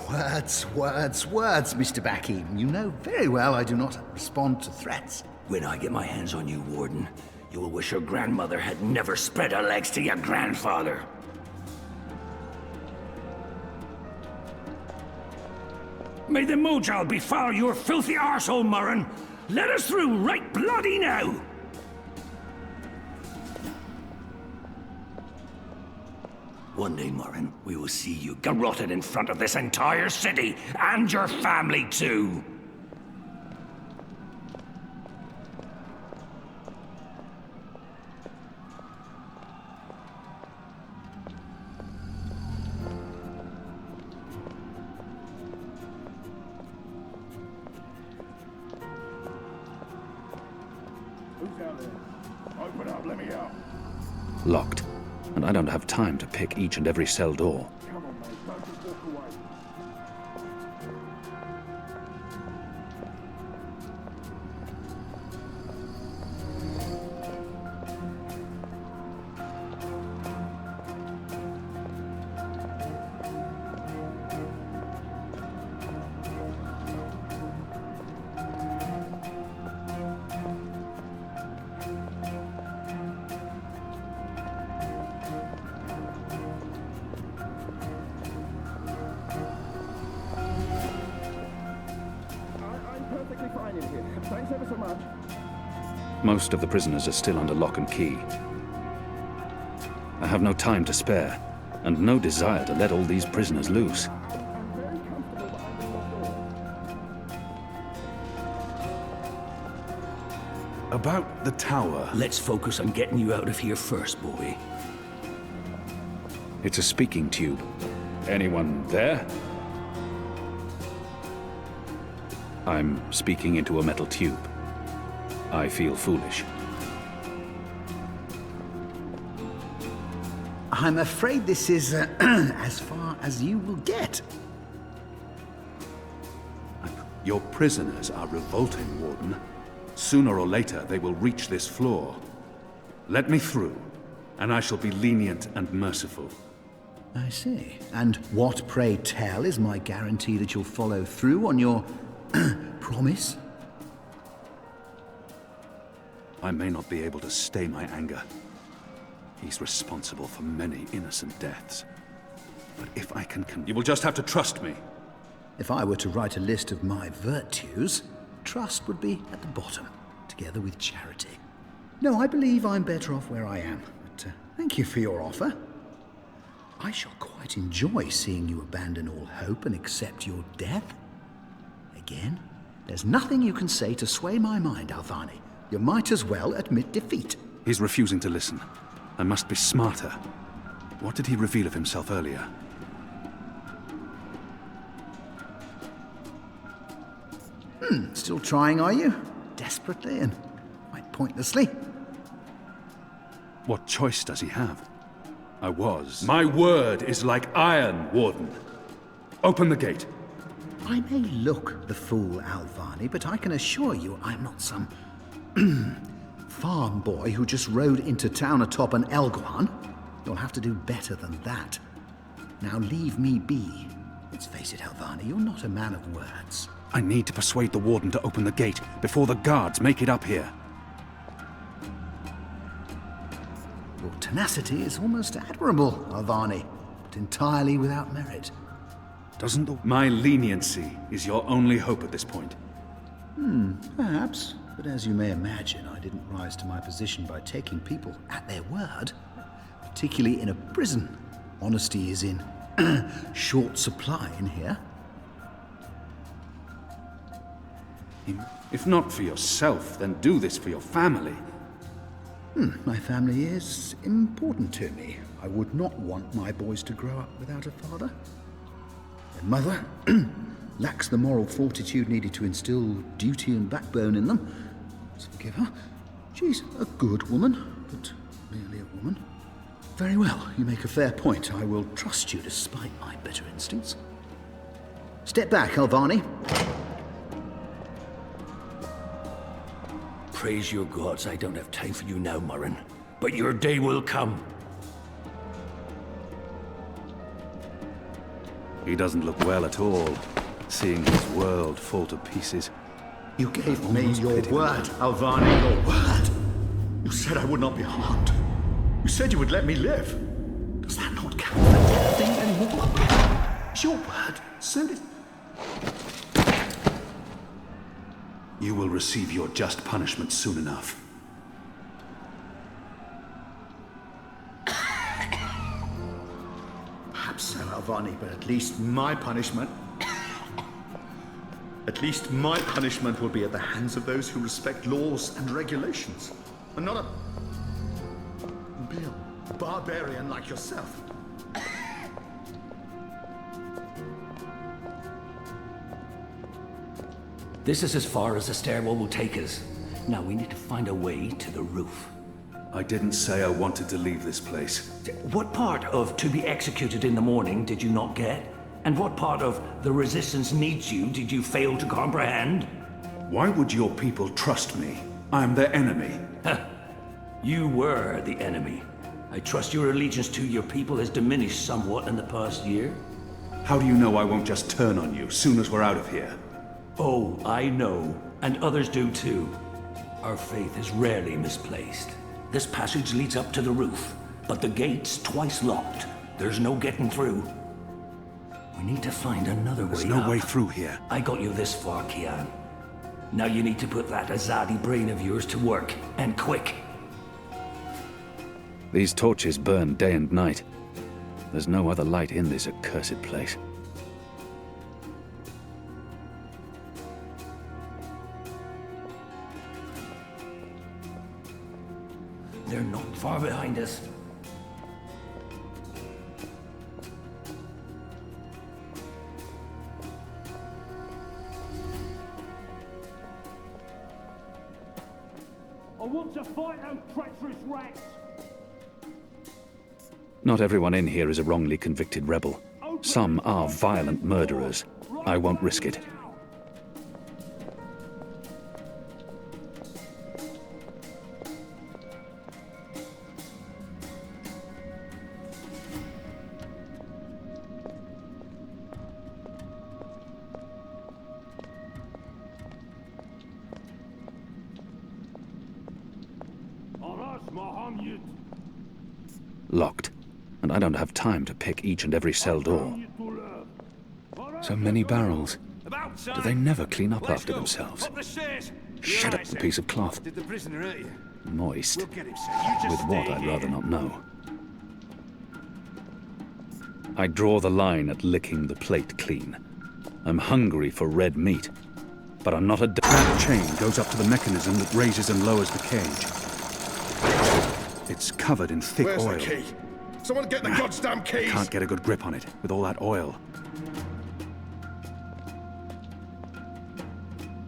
Words, Mr. Bakim. You know very well I do not respond to threats. When I get my hands on you, Warden, you will wish your grandmother had never spread her legs to your grandfather. May the Mojal befoul your filthy arsehole, Murren! Let us through right bloody now! One day, Murren, we will see you garroted in front of this entire city, and your family too! Who's out there? Open up, let me out. Locked. And I don't have time to pick each and every cell door. Come on, mate. Don't just walk away. I'm perfectly fine in here. Thanks ever so much. Most of the prisoners are still under lock and key. I have no time to spare, and no desire to let all these prisoners loose. I'm very comfortable behind the locked door. About the tower. Let's focus on getting you out of here first, boy. It's a speaking tube. Anyone there? I'm speaking into a metal tube. I feel foolish. I'm afraid this is as far as you will get. Your prisoners are revolting, Warden. Sooner or later, they will reach this floor. Let me through, and I shall be lenient and merciful. I see. And what, pray tell, is my guarantee that you'll follow through on your promise? I may not be able to stay my anger. He's responsible for many innocent deaths. But if I can... You will just have to trust me. If I were to write a list of my virtues, trust would be at the bottom, together with charity. No, I believe I'm better off where I am. But thank you for your offer. I shall quite enjoy seeing you abandon all hope and accept your death. Again, there's nothing you can say to sway my mind, Alvani. You might as well admit defeat. He's refusing to listen. I must be smarter. What did he reveal of himself earlier? Still trying, are you? Desperately and quite pointlessly. What choice does he have? I was. My word is like iron, Warden. Open the gate. I may look the fool, Alvani, but I can assure you I'm not some farm boy who just rode into town atop an Elguan. You'll have to do better than that. Now leave me be. Let's face it, Alvani, you're not a man of words. I need to persuade the Warden to open the gate before the guards make it up here. Your tenacity is almost admirable, Alvani, but entirely without merit. My leniency is your only hope at this point? Perhaps. But as you may imagine, I didn't rise to my position by taking people at their word. Particularly in a prison. Honesty is in short supply in here. If not for yourself, then do this for your family. My family is important to me. I would not want my boys to grow up without a father. Their mother lacks the moral fortitude needed to instill duty and backbone in them. Let's forgive her. She's a good woman, but merely a woman. Very well, you make a fair point. I will trust you despite my better instincts. Step back, Alvani. Praise your gods, I don't have time for you now, Murren. But your day will come. He doesn't look well at all, seeing his world fall to pieces. You gave me your word, Alvani, your word. You said I would not be harmed. You said you would let me live. Does that not count for anything anymore? It's your word, so did... You will receive your just punishment soon enough. Perhaps so, Alvani, but at least my punishment... At least my punishment will be at the hands of those who respect laws and regulations, and not a barbarian like yourself. This is as far as the stairwell will take us. Now we need to find a way to the roof. I didn't say I wanted to leave this place. What part of to be executed in the morning did you not get? And what part of the resistance needs you did you fail to comprehend? Why would your people trust me? I'm their enemy. You were the enemy. I trust your allegiance to your people has diminished somewhat in the past year. How do you know I won't just turn on you soon as we're out of here? Oh, I know, and others do too. Our faith is rarely misplaced. This passage leads up to the roof, but the gate's twice locked. There's no getting through. We need to find another way. There's no way through here. I got you this far, Kian. Now you need to put that Azadi brain of yours to work, and quick. These torches burn day and night. There's no other light in this accursed place. They're not far behind us. I want to fight those treacherous rats. Not everyone in here is a wrongly convicted rebel. Some are violent murderers. I won't risk it. Locked, and I don't have time to pick each and every cell door. So many barrels. Do they never clean up after themselves? Shut up, the piece of cloth. Did the prisoner hurt you? Moist. We'll get him, sir. You just With what, stay I'd here. rather not know. I draw the line at licking the plate clean. I'm hungry for red meat, but I'm not a... That chain goes up to the mechanism that raises and lowers the cage. It's covered in thick Where's oil. the key? Someone get the goddamn keys! Can't get a good grip on it with all that oil.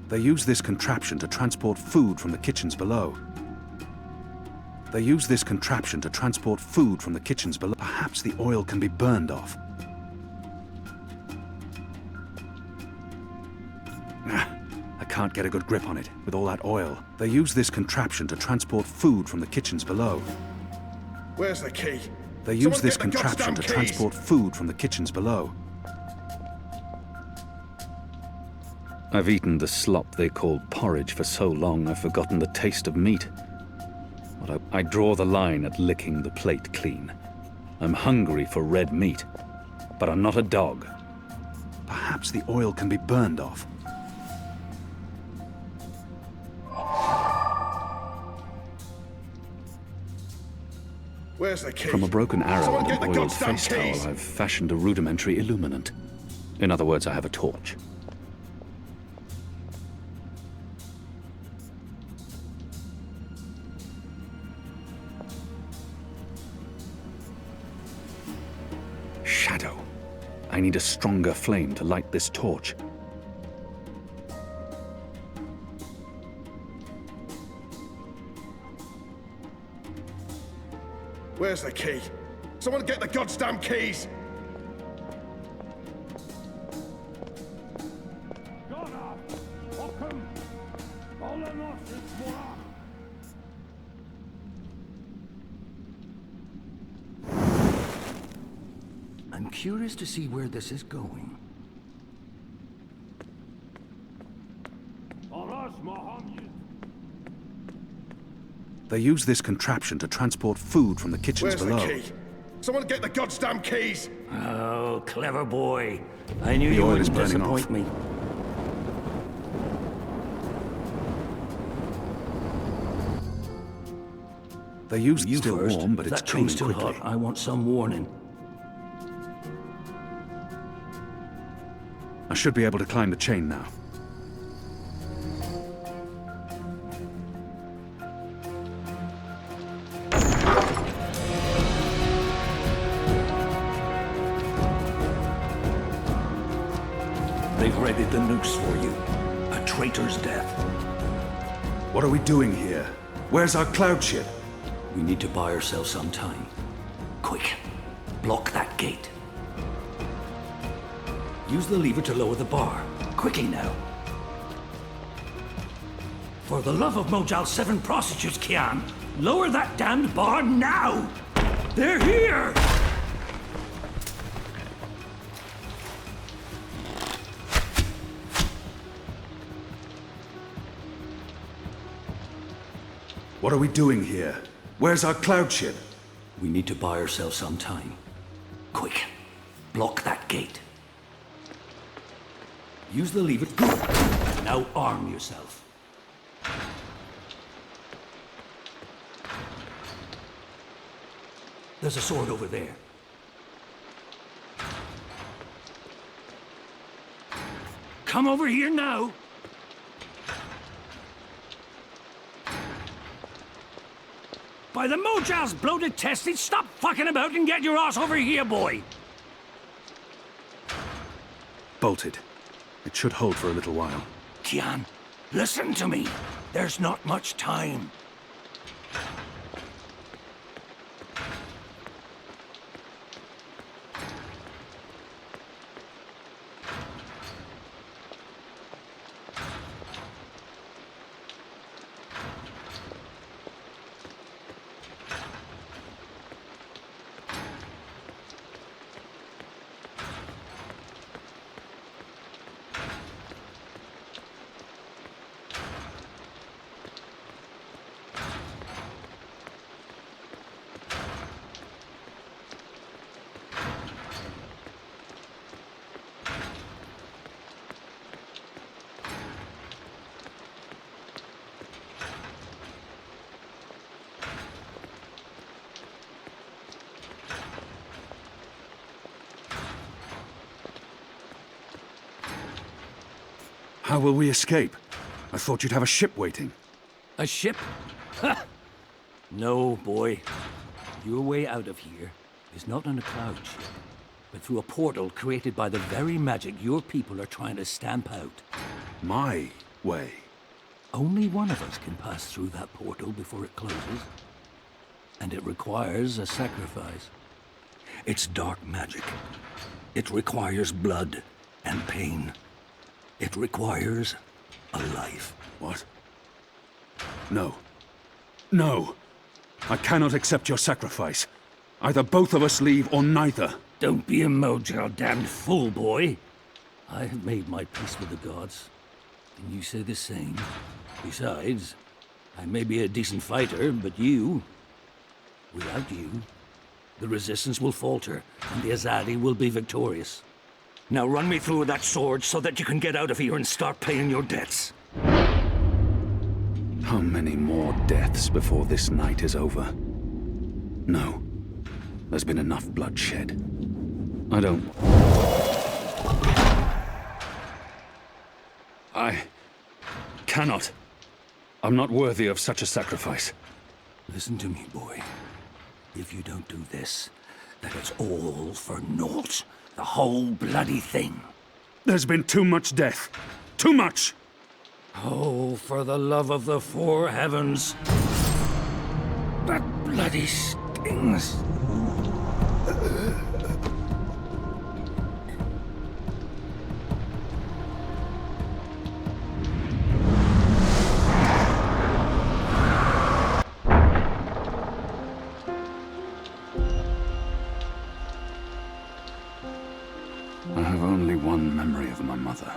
They use this contraption to transport food from the kitchens below. Perhaps the oil can be burned off. I can't get a good grip on it with all that oil. They use this contraption to transport food from the kitchens below. Where's the key? They use this contraption to transport food from the kitchens below. I've eaten the slop they called porridge for so long I've forgotten the taste of meat. But I draw the line at licking the plate clean. I'm hungry for red meat, but I'm not a dog. Perhaps the oil can be burned off. Where's the key? From a broken arrow and an oiled face keys. towel, I've fashioned a rudimentary illuminant. In other words, I have a torch. Shadow. I need a stronger flame to light this torch. Where's the key? Someone get the goddamn keys! I'm curious to see where this is going. They use this contraption to transport food from the kitchens below. Where's the key? Someone get the goddamn keys! Oh, clever boy. I knew The you oil wouldn't is burning disappoint off. me. They use You still first. warm, but If it's that chain's cooling too quickly. hot, I want some warning. I should be able to climb the chain now. They've readied the noose for you. A traitor's death. What are we doing here? Where's our cloud ship? We need to buy ourselves some time. Quick, block that gate. Use the lever to lower the bar. Quickly now. For the love of Mojal 7 prostitutes, Kian, lower that damned bar now! They're here! What are we doing here? Where's our cloud ship? We need to buy ourselves some time. Quick, block that gate. Use the lever. Good. Now arm yourself. There's a sword over there. Come over here now. By the Mojal's bloated testes, stop fucking about and get your ass over here, boy! Bolted. It should hold for a little while. Kian, listen to me. There's not much time. How will we escape? I thought you'd have a ship waiting. A ship? Ha! No, boy. Your way out of here is not on a cloud ship, but through a portal created by the very magic your people are trying to stamp out. My way? Only one of us can pass through that portal before it closes. And it requires a sacrifice. It's dark magic. It requires blood and pain. It requires a life. What? No. No! I cannot accept your sacrifice. Either both of us leave or neither. Don't be a mojo damned fool, boy. I have made my peace with the gods. Can you say the same? Besides, I may be a decent fighter, but without you, the resistance will falter, and the Azadi will be victorious. Now run me through that sword so that you can get out of here and start paying your debts. How many more deaths before this night is over? No. There's been enough bloodshed. I cannot. I'm not worthy of such a sacrifice. Listen to me, boy. If you don't do this, then it's all for naught. The whole bloody thing. There's been too much death. Too much! Oh, for the love of the four heavens. That bloody stings. I have only one memory of my mother.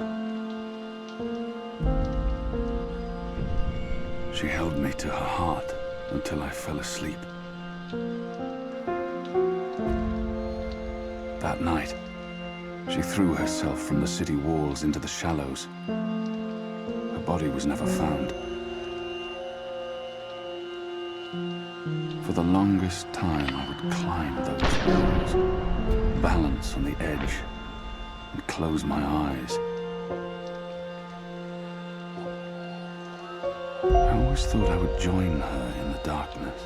She held me to her heart until I fell asleep. That night, she threw herself from the city walls into the shallows. Her body was never found. For the longest time, I would climb those walls, balance on the edge, and close my eyes. I always thought I would join her in the darkness,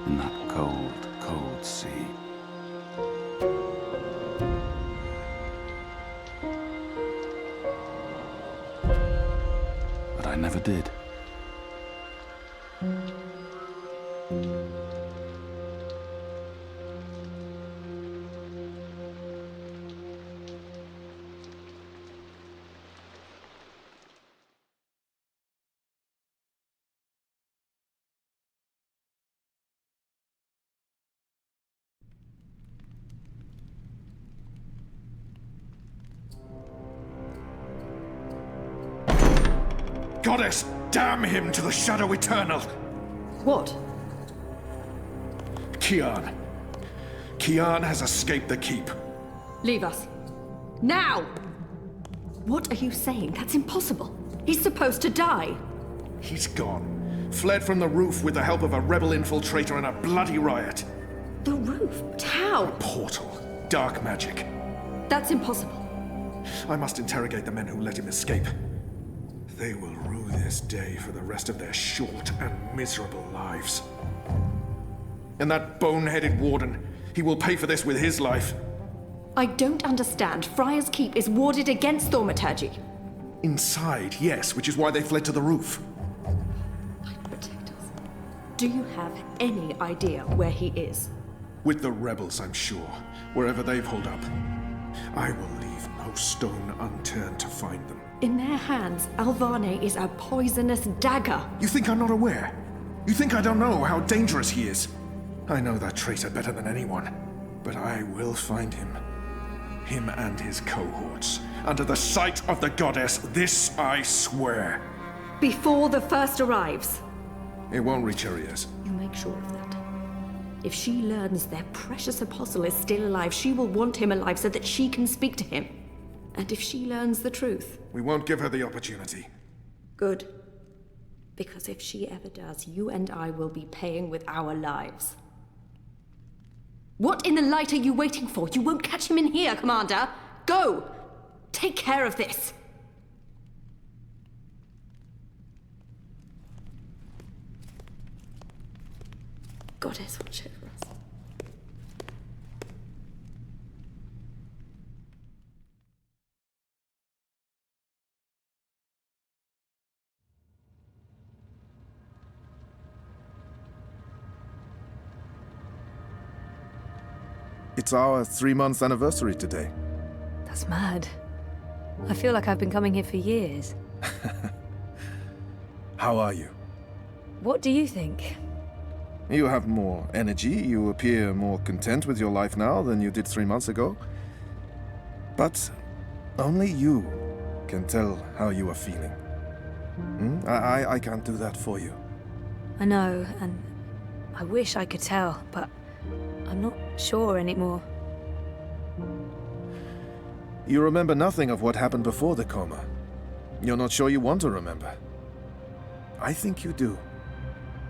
in that cold, cold sea. But I never did. Goddess, damn him to the Shadow Eternal! What? Kian. Kian has escaped the keep. Leave us. Now! What are you saying? That's impossible. He's supposed to die. He's gone. Fled from the roof with the help of a rebel infiltrator in a bloody riot. The roof? But how? A portal. Dark magic. That's impossible. I must interrogate the men who let him escape. They will rue this day for the rest of their short and miserable lives. And that bone-headed warden, he will pay for this with his life. I don't understand. Friar's Keep is warded against thaumaturgy. Inside, yes, which is why they fled to the roof. Protect us. Do you have any idea where he is? With the rebels, I'm sure. Wherever they've holed up. I will leave no stone unturned to find them. In their hands, Alvane is a poisonous dagger. You think I'm not aware? You think I don't know how dangerous he is? I know that traitor better than anyone. But I will find him. Him and his cohorts. Under the sight of the goddess, this I swear. Before the first arrives. It won't reach her ears. You make sure of that. If she learns their precious apostle is still alive, she will want him alive so that she can speak to him. And if she learns the truth... We won't give her the opportunity. Good. Because if she ever does, you and I will be paying with our lives. What in the light are you waiting for? You won't catch him in here, Commander! Go! Take care of this! Goddess, watch over us. It's our 3-month anniversary today. That's mad. I feel like I've been coming here for years. How are you? What do you think? You have more energy, you appear more content with your life now than you did 3 months ago. But only you can tell how you are feeling. I can't do that for you. I know, and I wish I could tell, but I'm not sure anymore. You remember nothing of what happened before the coma. You're not sure you want to remember. I think you do.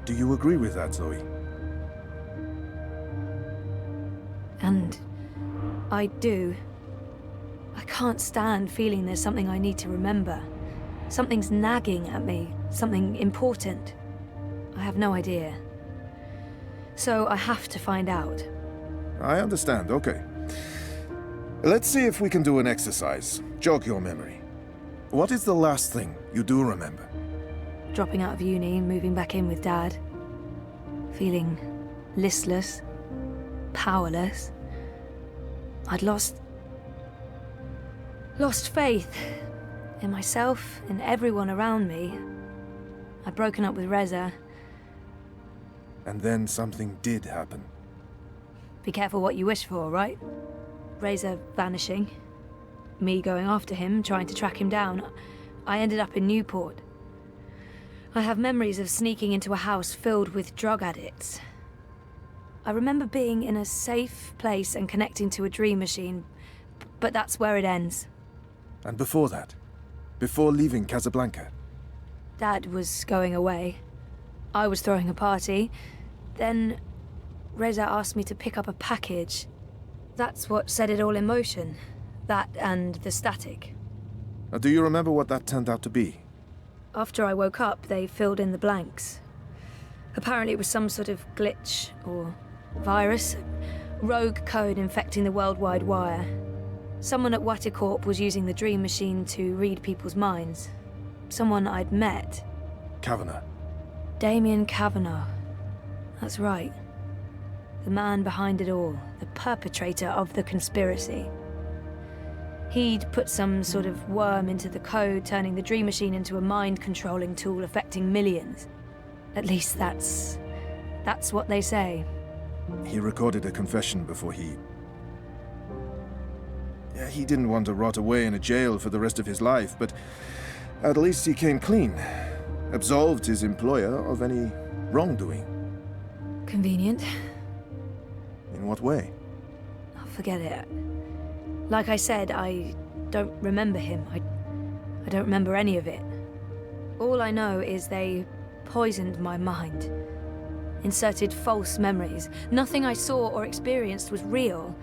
Do you agree with that, Zoe? And I do. I can't stand feeling there's something I need to remember. Something's nagging at me, something important. I have no idea. So I have to find out. I understand, okay. Let's see if we can do an exercise. Jog your memory. What is the last thing you do remember? Dropping out of uni, moving back in with Dad. Feeling listless, powerless. I'd lost faith in myself, in everyone around me. I'd broken up with Reza. And then something did happen. Be careful what you wish for, right? Reza vanishing. Me going after him, trying to track him down. I ended up in Newport. I have memories of sneaking into a house filled with drug addicts. I remember being in a safe place and connecting to a dream machine, but that's where it ends. And before that? Before leaving Casablanca? Dad was going away. I was throwing a party. Then Reza asked me to pick up a package. That's what set it all in motion. That and the static. Do you remember what that turned out to be? After I woke up, they filled in the blanks. Apparently it was some sort of glitch or virus, rogue code infecting the worldwide wire. Someone at Waticorp was using the dream machine to read people's minds. Someone I'd met. Kavanagh. Damien Kavanagh. That's right. The man behind it all, the perpetrator of the conspiracy. He'd put some sort of worm into the code, turning the dream machine into a mind-controlling tool affecting millions. At least that's what they say. He recorded a confession before he didn't want to rot away in a jail for the rest of his life, but at least he came clean. Absolved his employer of any wrongdoing. Convenient. In what way? Oh, forget it. Like I said, I don't remember him. I don't remember any of it. All I know is they poisoned my mind. Inserted false memories. Nothing I saw or experienced was real.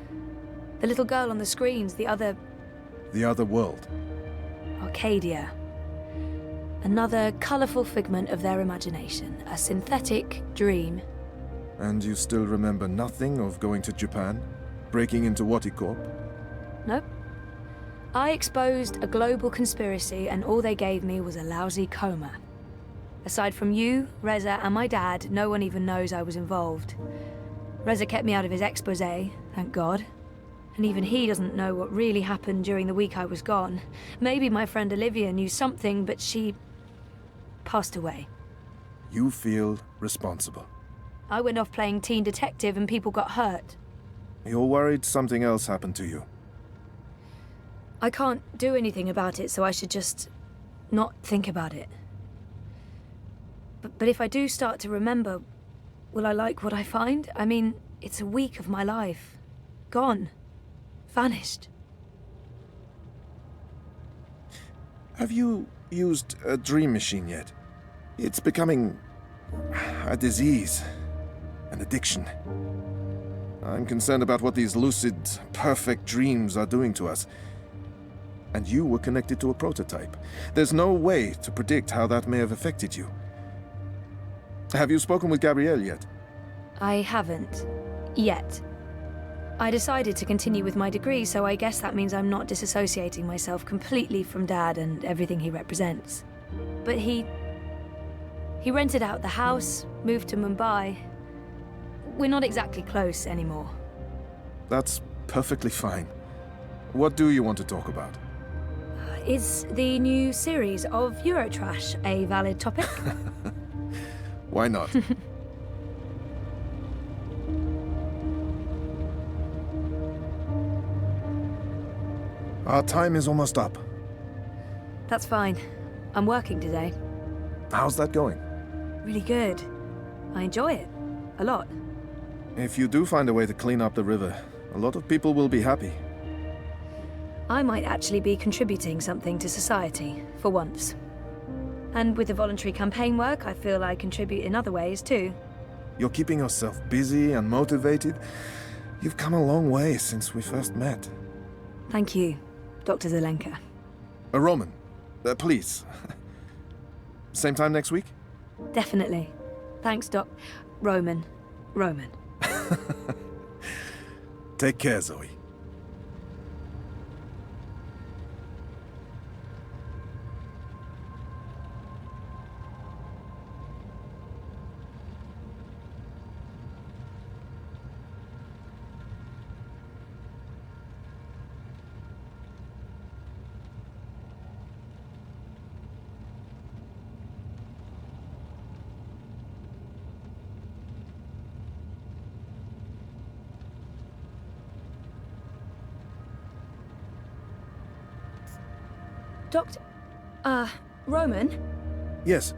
The little girl on the screens, the other... The other world. Arcadia. Another colourful figment of their imagination. A synthetic dream. And you still remember nothing of going to Japan? Breaking into Waticorp? Nope. I exposed a global conspiracy and all they gave me was a lousy coma. Aside from you, Reza, and my dad, no one even knows I was involved. Reza kept me out of his exposé, thank God. And even he doesn't know what really happened during the week I was gone. Maybe my friend Olivia knew something, but she... passed away. You feel responsible. I went off playing teen detective and people got hurt. You're worried something else happened to you. I can't do anything about it, so I should just not think about it. But if I do start to remember, will I like what I find? I mean, it's a week of my life. Gone. Vanished. Have you used a dream machine yet? It's becoming a disease, an addiction. I'm concerned about what these lucid, perfect dreams are doing to us. And you were connected to a prototype. There's no way to predict how that may have affected you. Have you spoken with Gabrielle yet? I haven't. Yet. I decided to continue with my degree, so I guess that means I'm not disassociating myself completely from Dad and everything he represents. But he rented out the house, moved to Mumbai. We're not exactly close anymore. That's perfectly fine. What do you want to talk about? Is the new series of Eurotrash a valid topic? Why not? Our time is almost up. That's fine. I'm working today. How's that going? Really good. I enjoy it. A lot. If you do find a way to clean up the river, a lot of people will be happy. I might actually be contributing something to society, for once. And with the voluntary campaign work, I feel I contribute in other ways too. You're keeping yourself busy and motivated. You've come a long way since we first met. Thank you, Dr. Zelenka. Roman, please. Same time next week? Definitely. Thanks, Roman. Take care, Zoe. Roman? Yes.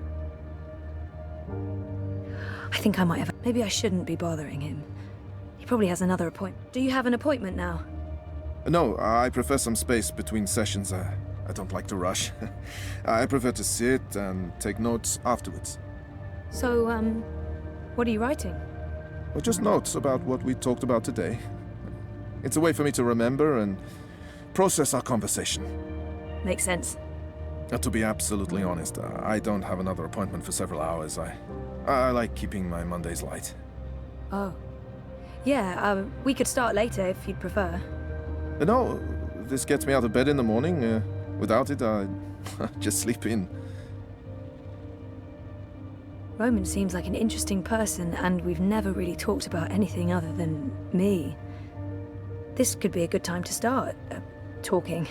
I think I might have. Maybe I shouldn't be bothering him. He probably has another appointment. Do you have an appointment now? No, I prefer some space between sessions. I don't like to rush. I prefer to sit and take notes afterwards. So, what are you writing? Well, just notes about what we talked about today. It's a way for me to remember and process our conversation. Makes sense. To be absolutely honest, I don't have another appointment for several hours. I like keeping my Mondays light. Oh. Yeah, we could start later if you'd prefer. No, this gets me out of bed in the morning. Without it, I just sleep in. Roman seems like an interesting person, and we've never really talked about anything other than me. This could be a good time to start talking.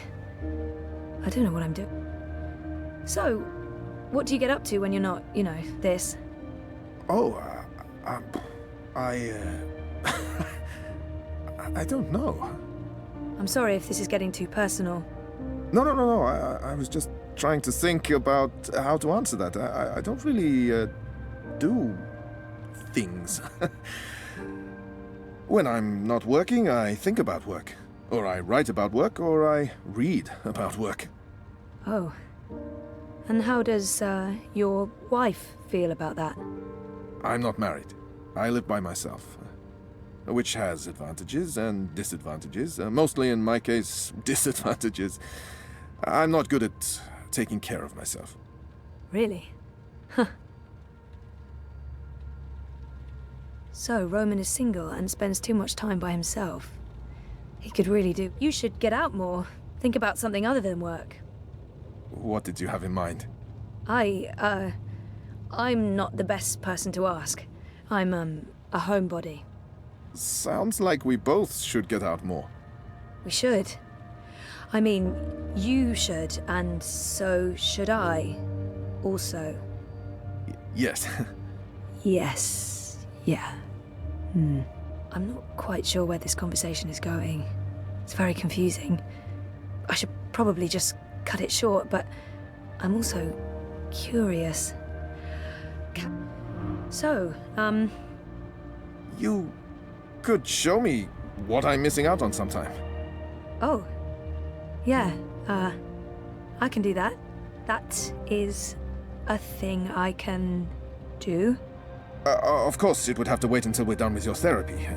I don't know what I'm doing. So, what do you get up to when you're not, this? Oh, I don't know. I'm sorry if this is getting too personal. No. I was just trying to think about how to answer that. I don't really do things. When I'm not working, I think about work. Or I write about work, or I read about work. Oh. And how does, your wife feel about that? I'm not married. I live by myself. Which has advantages and disadvantages. Mostly, in my case, disadvantages. I'm not good at taking care of myself. Really? Huh. So, Roman is single and spends too much time by himself. He could really do... You should get out more. Think about something other than work. What did you have in mind? I'm not the best person to ask. I'm, a homebody. Sounds like we both should get out more. We should. I mean, you should, and so should I. Also. Yes. Yes. Yeah. I'm not quite sure where this conversation is going. It's very confusing. I should probably just cut it short, but I'm also curious. So, You could show me what I'm missing out on sometime. Oh. Yeah, I can do that. That is a thing I can do. Of course, it would have to wait until we're done with your therapy.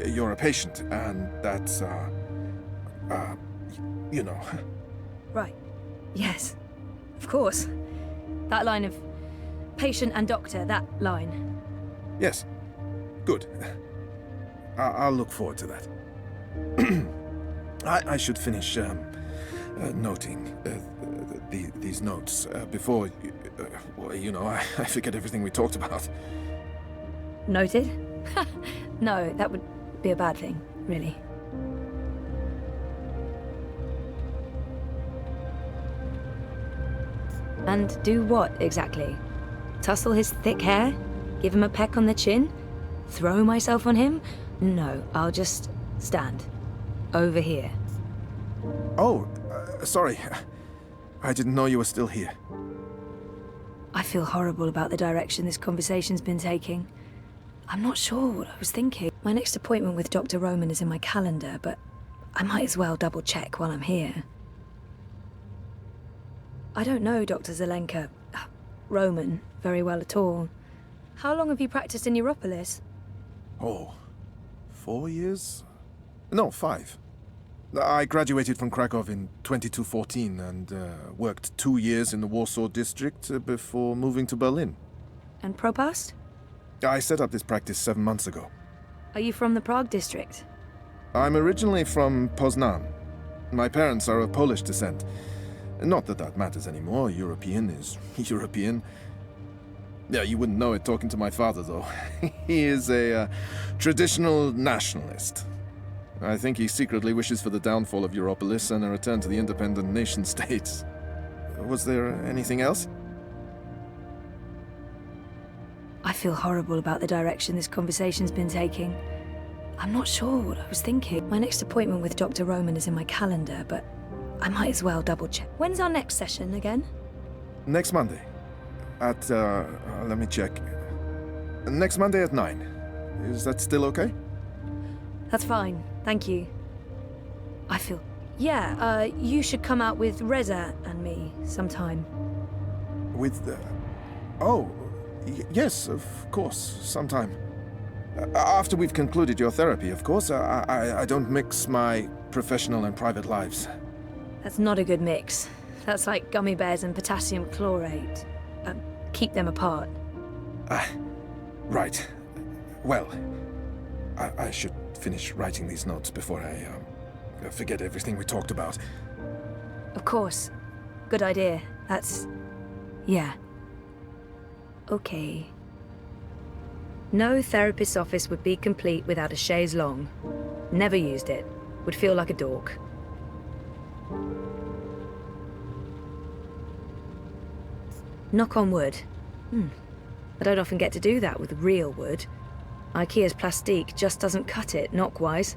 You're a patient, and that's, you know. Right. Yes. Of course. That line of patient and doctor, that line. Yes. Good. I'll look forward to that. I should finish noting these notes before, well, you know, I forget everything we talked about. Noted? No, that would be a bad thing, really. And do what, exactly? Tussle his thick hair? Give him a peck on the chin? Throw myself on him? No, I'll just stand. Over here. Oh, sorry. I didn't know you were still here. I feel horrible about the direction this conversation's been taking. I'm not sure what I was thinking. My next appointment with Dr. Roman is in my calendar, but I might as well double-check while I'm here. I don't know Dr. Zelenka, Roman, very well at all. How long have you practiced in Europolis? Oh, 4 years? No, 5. I graduated from Krakow in 2214 and worked 2 years in the Warsaw district before moving to Berlin. And Propast? I set up this practice 7 months ago. Are you from the Prague district? I'm originally from Poznan. My parents are of Polish descent. Not that that matters anymore. European is European. Yeah, you wouldn't know it talking to my father, though. He is a traditional nationalist. I think he secretly wishes for the downfall of Europolis and a return to the independent nation-states. Was there anything else? I feel horrible about the direction this conversation's been taking. I'm not sure what I was thinking. My next appointment with Dr. Roman is in my calendar, but I might as well double-check. When's our next session again? Next Monday. At, let me check. Next Monday at 9. Is that still okay? That's fine, thank you. I feel... Yeah, you should come out with Reza and me sometime. With the... Oh, yes, of course, sometime. After we've concluded your therapy, of course. I don't mix my professional and private lives. That's not a good mix. That's like gummy bears and potassium chlorate. Keep them apart. Right. Well, I should finish writing these notes before I forget everything we talked about. Of course. Good idea. That's... yeah. Okay. No therapist's office would be complete without a chaise longue. Never used it. Would feel like a dork. Knock on wood. I don't often get to do that with real wood. IKEA's plastique just doesn't cut it, knock-wise.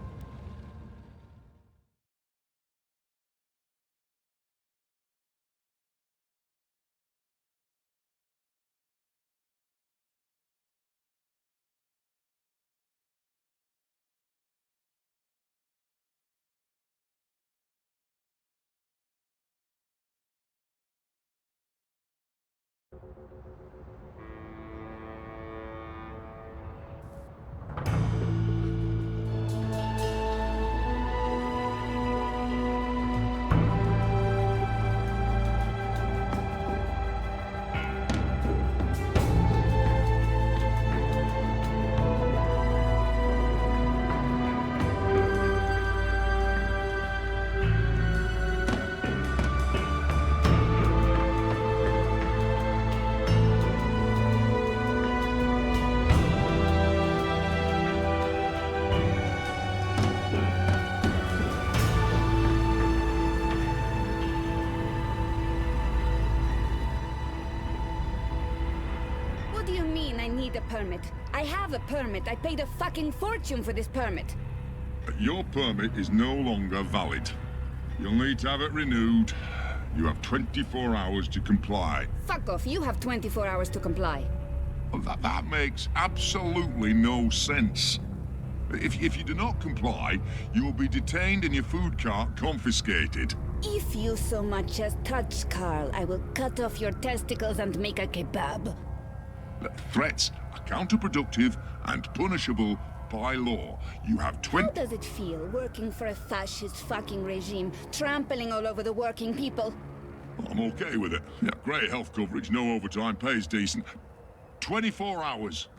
What do you mean I need a permit? I have a permit. I paid a fucking fortune for this permit. Your permit is no longer valid. You'll need to have it renewed. You have 24 hours to comply. Fuck off. You have 24 hours to comply. That makes absolutely no sense. If you do not comply, you will be detained and your food cart confiscated. If you so much as touch Carl, I will cut off your testicles and make a kebab. Threats are counterproductive and punishable by law. You have How does it feel working for a fascist fucking regime, trampling all over the working people? I'm okay with it. Yeah, great health coverage, no overtime, pays decent. 24 hours.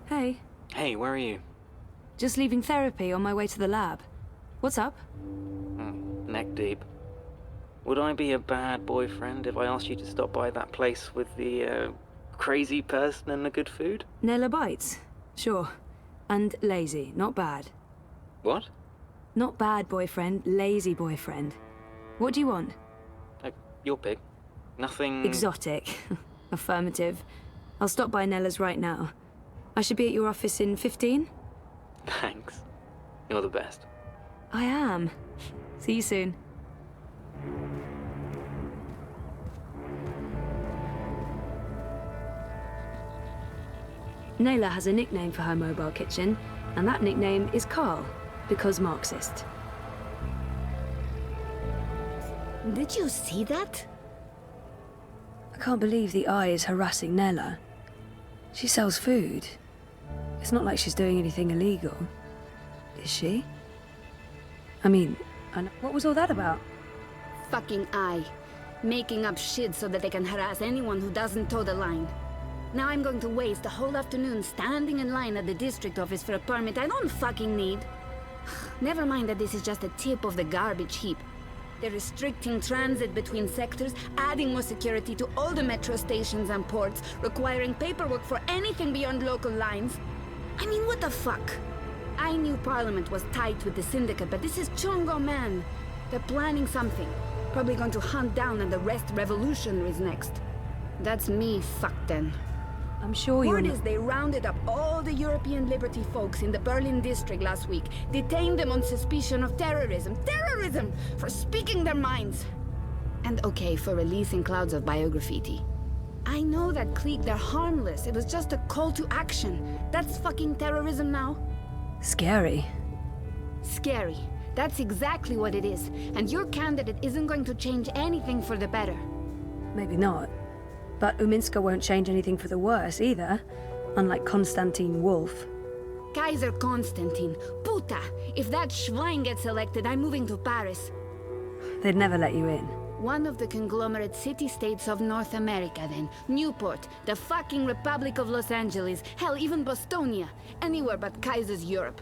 Hey. Hey, where are you? Just leaving therapy on my way to the lab. What's up? Neck deep. Would I be a bad boyfriend if I asked you to stop by that place with the, crazy person and the good food? Nella bites? Sure. And lazy, not bad. What? Not bad boyfriend, lazy boyfriend. What do you want? Your pick. Nothing... Exotic. Affirmative. I'll stop by Nella's right now. I should be at your office in 15? Thanks. You're the best. I am. See you soon. Nayla has a nickname for her mobile kitchen, and that nickname is Carl, because Marxist. Did you see that? I can't believe the eye is harassing Nella. She sells food. It's not like she's doing anything illegal. Is she? I mean, what was all that about? Fucking eye. Making up shit so that they can harass anyone who doesn't toe the line. Now I'm going to waste the whole afternoon standing in line at the district office for a permit I don't fucking need. Never mind that this is just a tip of the garbage heap. They're restricting transit between sectors, adding more security to all the metro stations and ports, requiring paperwork for anything beyond local lines. I mean, what the fuck? I knew Parliament was tight with the Syndicate, but this is Chongo, man. They're planning something. Probably going to hunt down and arrest revolutionaries next. That's me fucked then. I'm sure you're Word is they rounded up all the European Liberty folks in the Berlin district last week, detained them on suspicion of terrorism. Terrorism! For speaking their minds! And okay, for releasing clouds of biograffiti. I know that clique, they're harmless. It was just a call to action. That's fucking terrorism now. Scary. Scary. That's exactly what it is. And your candidate isn't going to change anything for the better. Maybe not. But Uminska won't change anything for the worse either, unlike Konstantin Wolf. Kaiser Konstantin. Puta! If that Schwein gets elected, I'm moving to Paris. They'd never let you in. One of the conglomerate city-states of North America, then. Newport, the fucking Republic of Los Angeles, hell, even Bostonia. Anywhere but Kaiser's Europe.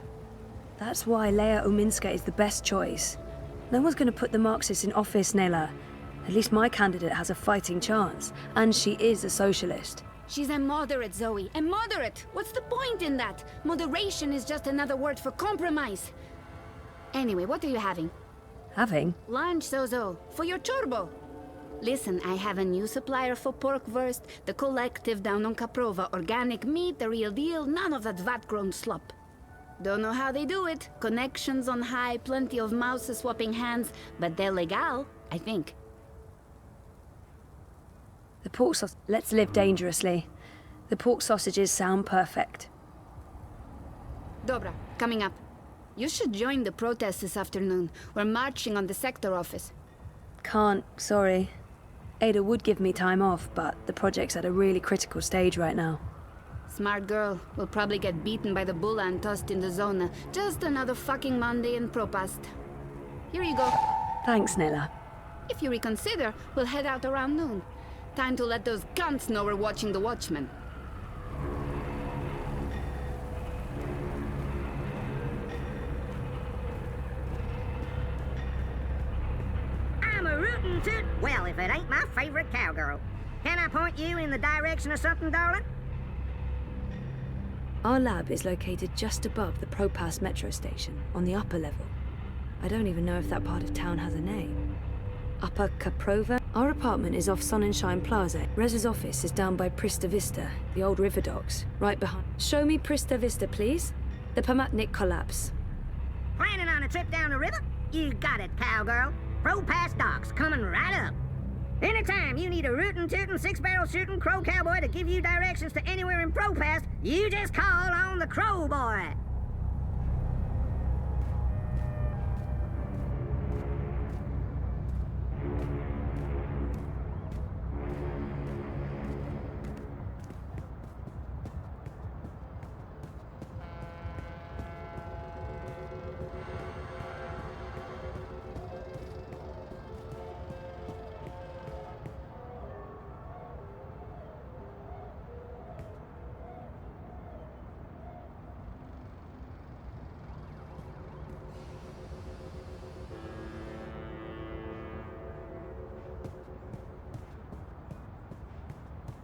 That's why Leia Uminska is the best choice. No one's going to put the Marxists in office, Nayla. At least my candidate has a fighting chance, and she is a socialist. She's a moderate, Zoe. A moderate! What's the point in that? Moderation is just another word for compromise. Anyway, what are you having? Having? Lunch, Zozo. For your chorbo. Listen, I have a new supplier for pork wurst, the collective down on Caprova. Organic meat, the real deal, none of that vat-grown slop. Don't know how they do it. Connections on high, plenty of mouse swapping hands, but they're legal, I think. The pork sausage. Let's live dangerously. The pork sausages sound perfect. Dobra, coming up. You should join the protest this afternoon. We're marching on the sector office. Can't, sorry. Ada would give me time off, but the project's at a really critical stage right now. Smart girl. Will probably get beaten by the bulla and tossed in the zona. Just another fucking Monday in Propast. Here you go. Thanks, Nella. If you reconsider, we'll head out around noon. Time to let those cunts know we're watching the Watchmen. I'm a rootin' toot. Well, if it ain't my favorite cowgirl. Can I point you in the direction of something, darling? Our lab is located just above the Propass metro station, on the upper level. I don't even know if that part of town has a name. Upper Caprova? Our apartment is off Sonnenschein Plaza. Rez's office is down by Prista Vista, the old river docks, right behind. Show me Prista Vista, please. The Pamatnik collapse. Planning on a trip down the river? You got it, cowgirl. Propass docks coming right up. Anytime you need a rootin' tootin' six-barrel shootin' crow cowboy to give you directions to anywhere in Propass, you just call on the crow boy.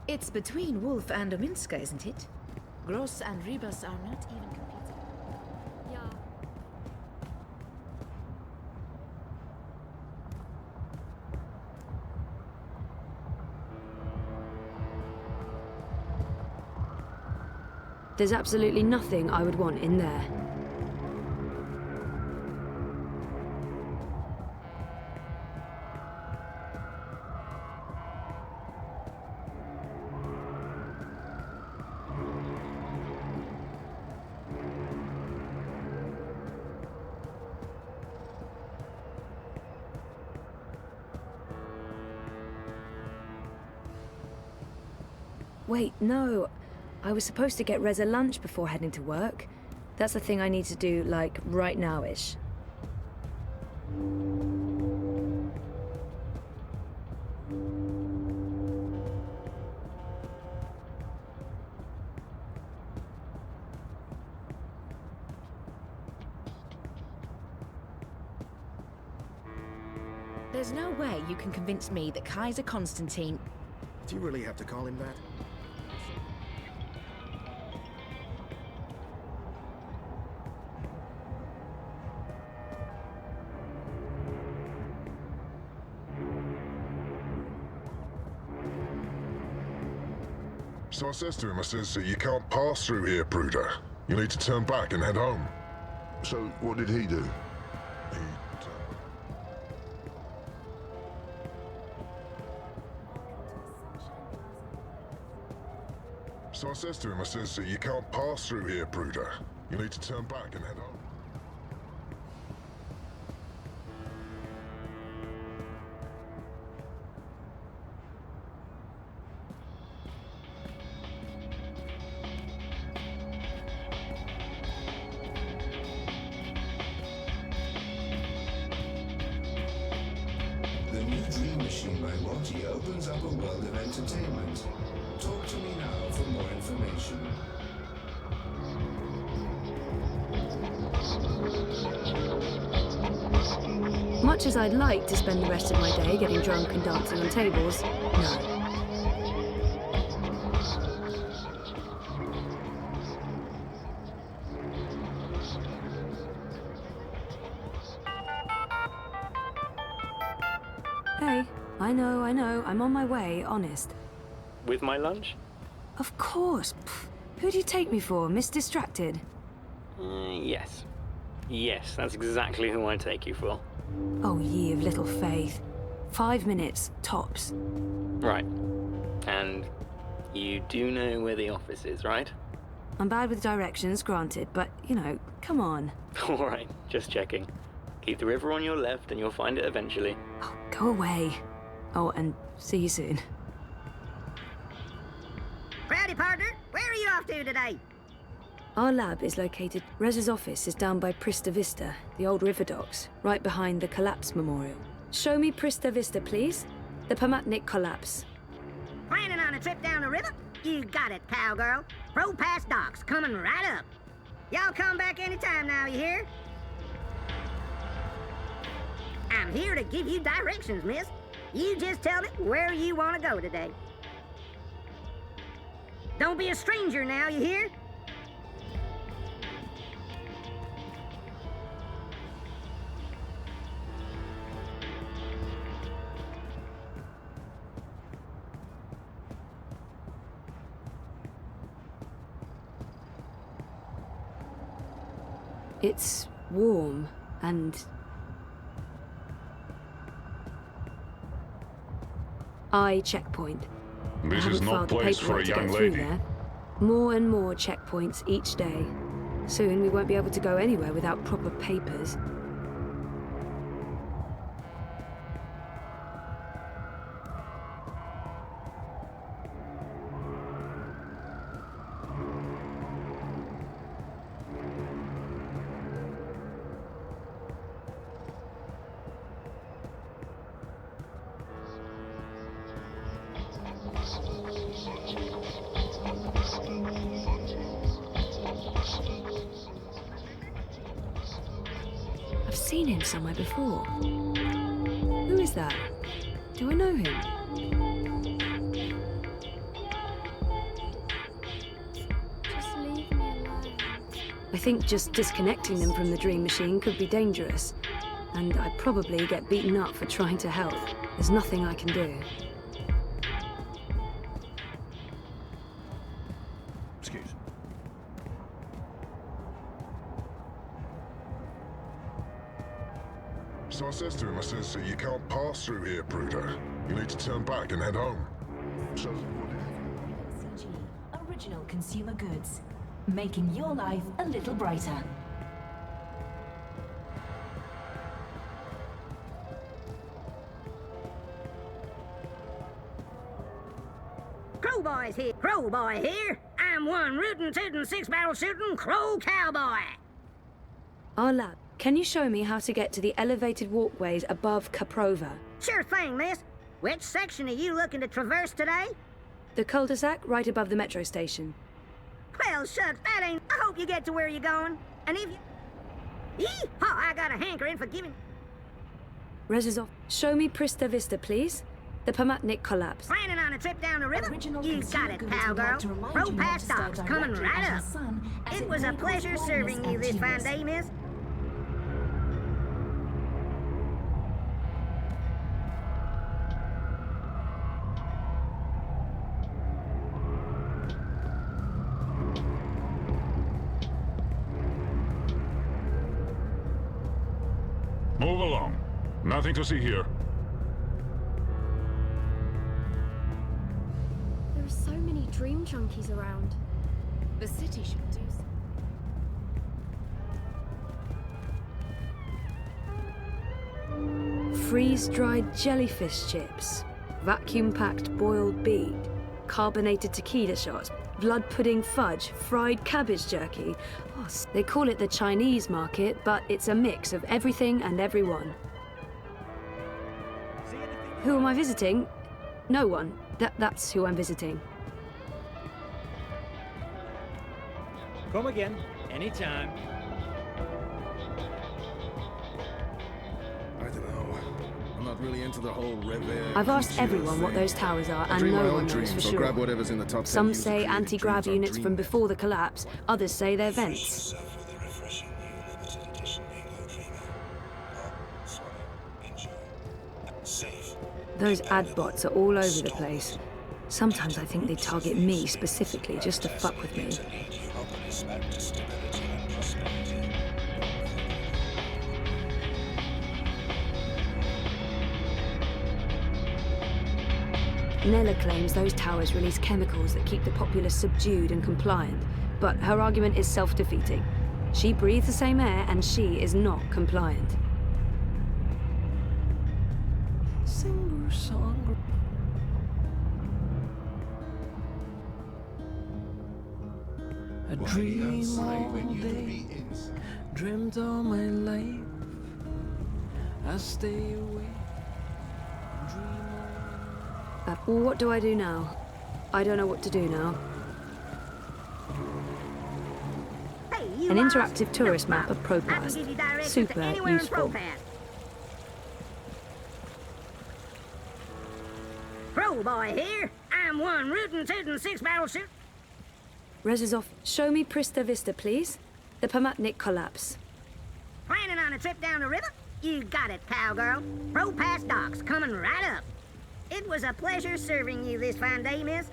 It's between Wolf and Uminska, isn't it? Gross and Ribas are not even competing. Yeah. There's absolutely nothing I would want in there. Wait, no. I was supposed to get Reza lunch before heading to work. That's the thing I need to do, like, right now-ish. There's no way you can convince me that Kaiser Constantine... Do you really have to call him that? So I says to him, you can't pass through here, Bruder. You need to turn back and head home. So what did he do? So I says to him, you can't pass through here, Bruder. You need to turn back and head home. The new Dream Machine by Monty opens up a world of entertainment. Talk to me now for more information. Much as I'd like to spend the rest of my day getting drunk and dancing on tables, no. Hey, I know, I'm on my way, honest. With my lunch? Of course. Pfft. Who do you take me for, Miss Distracted? Yes. Yes, that's exactly who I take you for. Oh, ye of little faith. 5 minutes, tops. Right. And you do know where the office is, right? I'm bad with directions, granted, but, you know, come on. Alright, just checking. Keep the river on your left and you'll find it eventually. Oh, go away. Oh, and see you soon. Proudy, partner. Where are you off to today? Our lab is located... Reza's office is down by Prista Vista, the old river docks, right behind the Collapse Memorial. Show me Prista Vista, please. The Pamatnik Collapse. Planning on a trip down the river? You got it, cowgirl. Pro Pass docks coming right up. Y'all come back anytime now, you hear? I'm here to give you directions, miss. You just tell me where you want to go today. Don't be a stranger now, you hear? It's warm and... checkpoint. This is no place for a young lady. More and more checkpoints each day. Soon we won't be able to go anywhere without proper papers. I've seen him somewhere before. Who is that? Do I know him? Just leave me alone. I think just disconnecting them from the Dream Machine could be dangerous. And I'd probably get beaten up for trying to help. There's nothing I can do. Excuse. I says to him, I says, you can't pass through here, Pruder. You need to turn back and head home. So, Original consumer goods, making your life a little brighter. Crowboy's here. Crowboy here. I'm one rootin' tootin' six-barrel shooting crow cowboy. Our lab, can you show me how to get to the elevated walkways above Caprova? Sure thing, miss. Which section are you looking to traverse today? The cul-de-sac right above the metro station. Well, shucks, that ain't... I hope you get to where you're going. And if you... Yee-haw, I got a hankering for giving... Rezazov, show me Prista Vista, please. The Pamatnik collapse. Planning on a trip down the river? You got it, cowgirl. Row past docks, coming right up. It was a pleasure serving you this fine day, miss. Move along. Nothing to see here. There are so many dream junkies around. The city should do so. Freeze-dried jellyfish chips, vacuum-packed boiled beet, carbonated tequila shots, blood pudding fudge, fried cabbage jerky. Oh, they call it the Chinese market, but it's a mix of everything and everyone. Who am I visiting? No one. That's who I'm visiting. Come again, anytime. I don't know. I'm not really into the whole reverse. I've asked everyone what those towers are, and no one knows for so sure. grab whatever's in the top 10 Some user say created anti-grav dreams on units from before the collapse, others say they're vents. Those ad bots are all over the place. Sometimes I think they target me specifically just to fuck with me. Nella claims those towers release chemicals that keep the populace subdued and compliant, but her argument is self-defeating. She breathes the same air and she is not compliant. I dream all day, dreamt all my life. I stay awake. What do I do now? I don't know what to do now. An interactive tourist map of Propast. Super useful. Crowboy here. I'm one rootin' tootin' six-barrel shoot. Rezazov, show me Prista Vista, please. The Pamatnik collapse. Planning on a trip down the river? You got it, cowgirl. Propast docks, coming right up. It was a pleasure serving you this fine day, miss.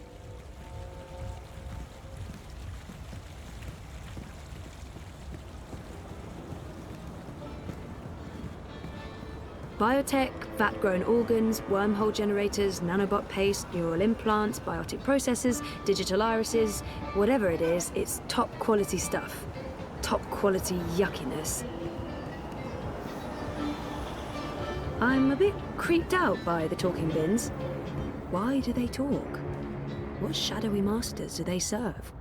Biotech, vat-grown organs, wormhole generators, nanobot paste, neural implants, biotic processors, digital irises, whatever it is, it's top-quality stuff. Top-quality yuckiness. I'm a bit creeped out by the talking bins. Why do they talk? What shadowy masters do they serve?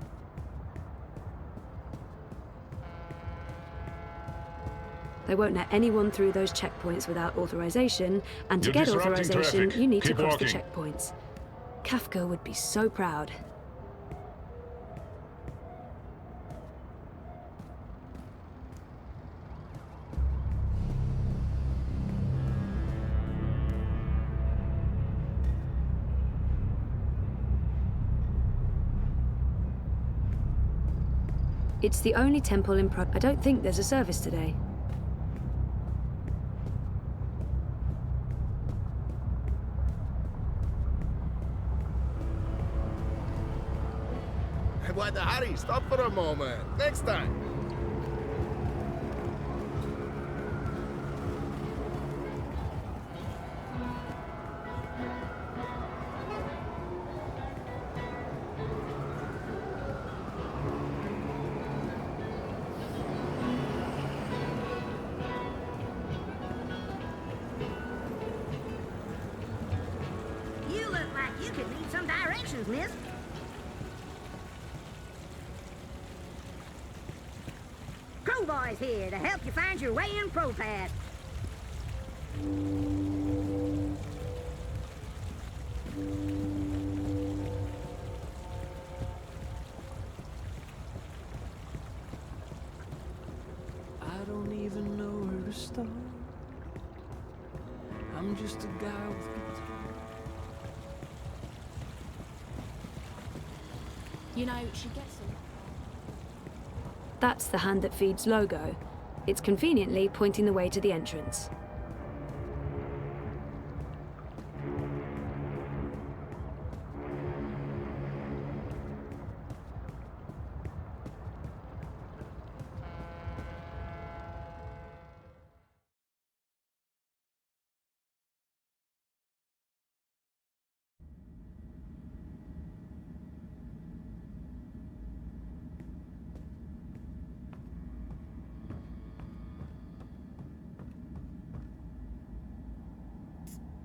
They won't let anyone through those checkpoints without authorization, and to get authorization, you need to cross the checkpoints. Kafka would be so proud. It's the only temple in I don't think there's a service today. Why the hurry? Stop for a moment. Next time. directions, miss. Crowboy's here to help you find your way in ProPass. I don't even know where to start. I'm just a guy with guitar. You know, she gets them. That's the Hand That Feeds logo. It's conveniently pointing the way to the entrance.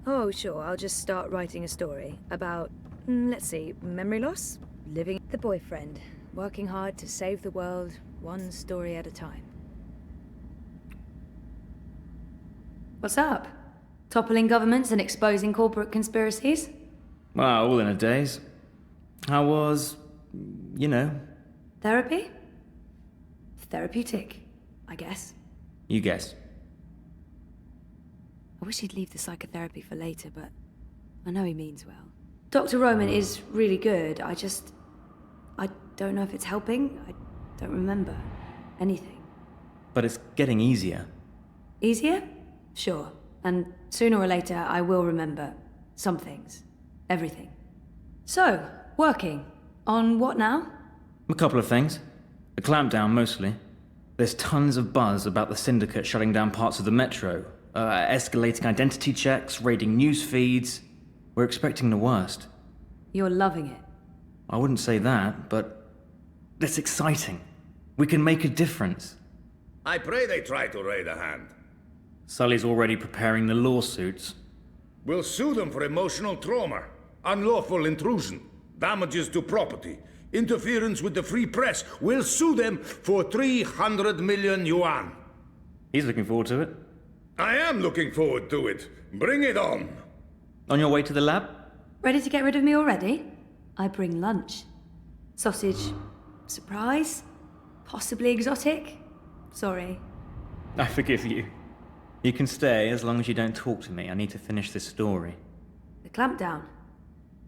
Oh, sure, I'll just start writing a story about, let's see, memory loss? Living the boyfriend, working hard to save the world, one story at a time. What's up? Toppling governments and exposing corporate conspiracies? Well, all in a daze. How was, you know? Therapy? Therapeutic, I guess. You guess. I wish he'd leave the psychotherapy for later, but I know he means well. Dr. Roman is really good. I don't know if it's helping. I don't remember anything. But it's getting easier. Easier? Sure. And sooner or later, I will remember some things. Everything. So, working. On what now? A couple of things. A clampdown, mostly. There's tons of buzz about the Syndicate shutting down parts of the metro. Escalating identity checks, raiding news feeds. We're expecting the worst. You're loving it. I wouldn't say that, but it's exciting. We can make a difference. I pray they try to raid a hand. Sully's already preparing the lawsuits. We'll sue them for emotional trauma, unlawful intrusion, damages to property, interference with the free press. We'll sue them for 300 million yuan. He's looking forward to it. I am looking forward to it. Bring it on. On your way to the lab? Ready to get rid of me already? I bring lunch. Sausage. Surprise? Possibly exotic? Sorry. I forgive you. You can stay as long as you don't talk to me. I need to finish this story. The clampdown?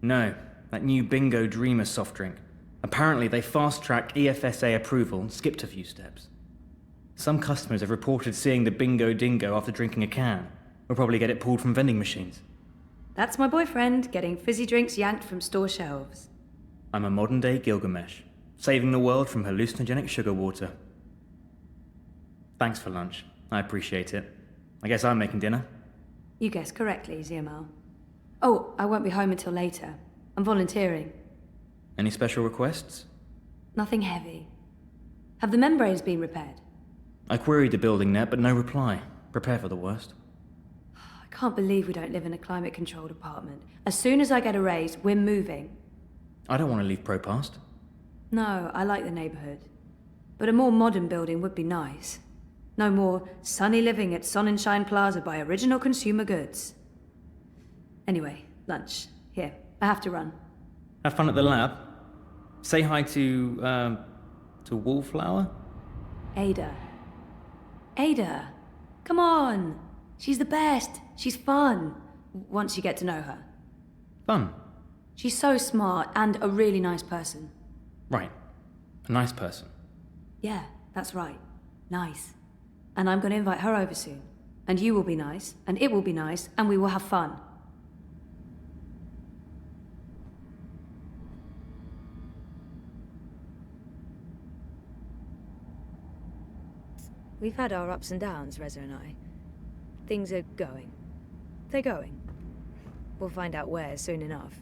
No, that new Bingo Dreamer soft drink. Apparently they fast-tracked EFSA approval and skipped a few steps. Some customers have reported seeing the Bingo Dingo after drinking a can. We'll probably get it pulled from vending machines. That's my boyfriend, getting fizzy drinks yanked from store shelves. I'm a modern-day Gilgamesh, saving the world from hallucinogenic sugar water. Thanks for lunch. I appreciate it. I guess I'm making dinner. You guessed correctly, Ziamal. Oh, I won't be home until later. I'm volunteering. Any special requests? Nothing heavy. Have the membranes been repaired? I queried the building net, but no reply. Prepare for the worst. I can't believe we don't live in a climate-controlled apartment. As soon as I get a raise, we're moving. I don't want to leave ProPast. No, I like the neighborhood. But a more modern building would be nice. No more sunny living at Sonnenschein Plaza by Original Consumer Goods. Anyway, lunch. Here, I have to run. Have fun at the lab. Say hi to Wallflower? Ada. Ada! Come on! She's the best! She's fun! Once you get to know her. Fun? She's so smart and a really nice person. Right. A nice person. Yeah, that's right. Nice. And I'm going to invite her over soon. And you will be nice, and it will be nice, and we will have fun. We've had our ups and downs, Reza and I. Things are going. They're going. We'll find out where soon enough.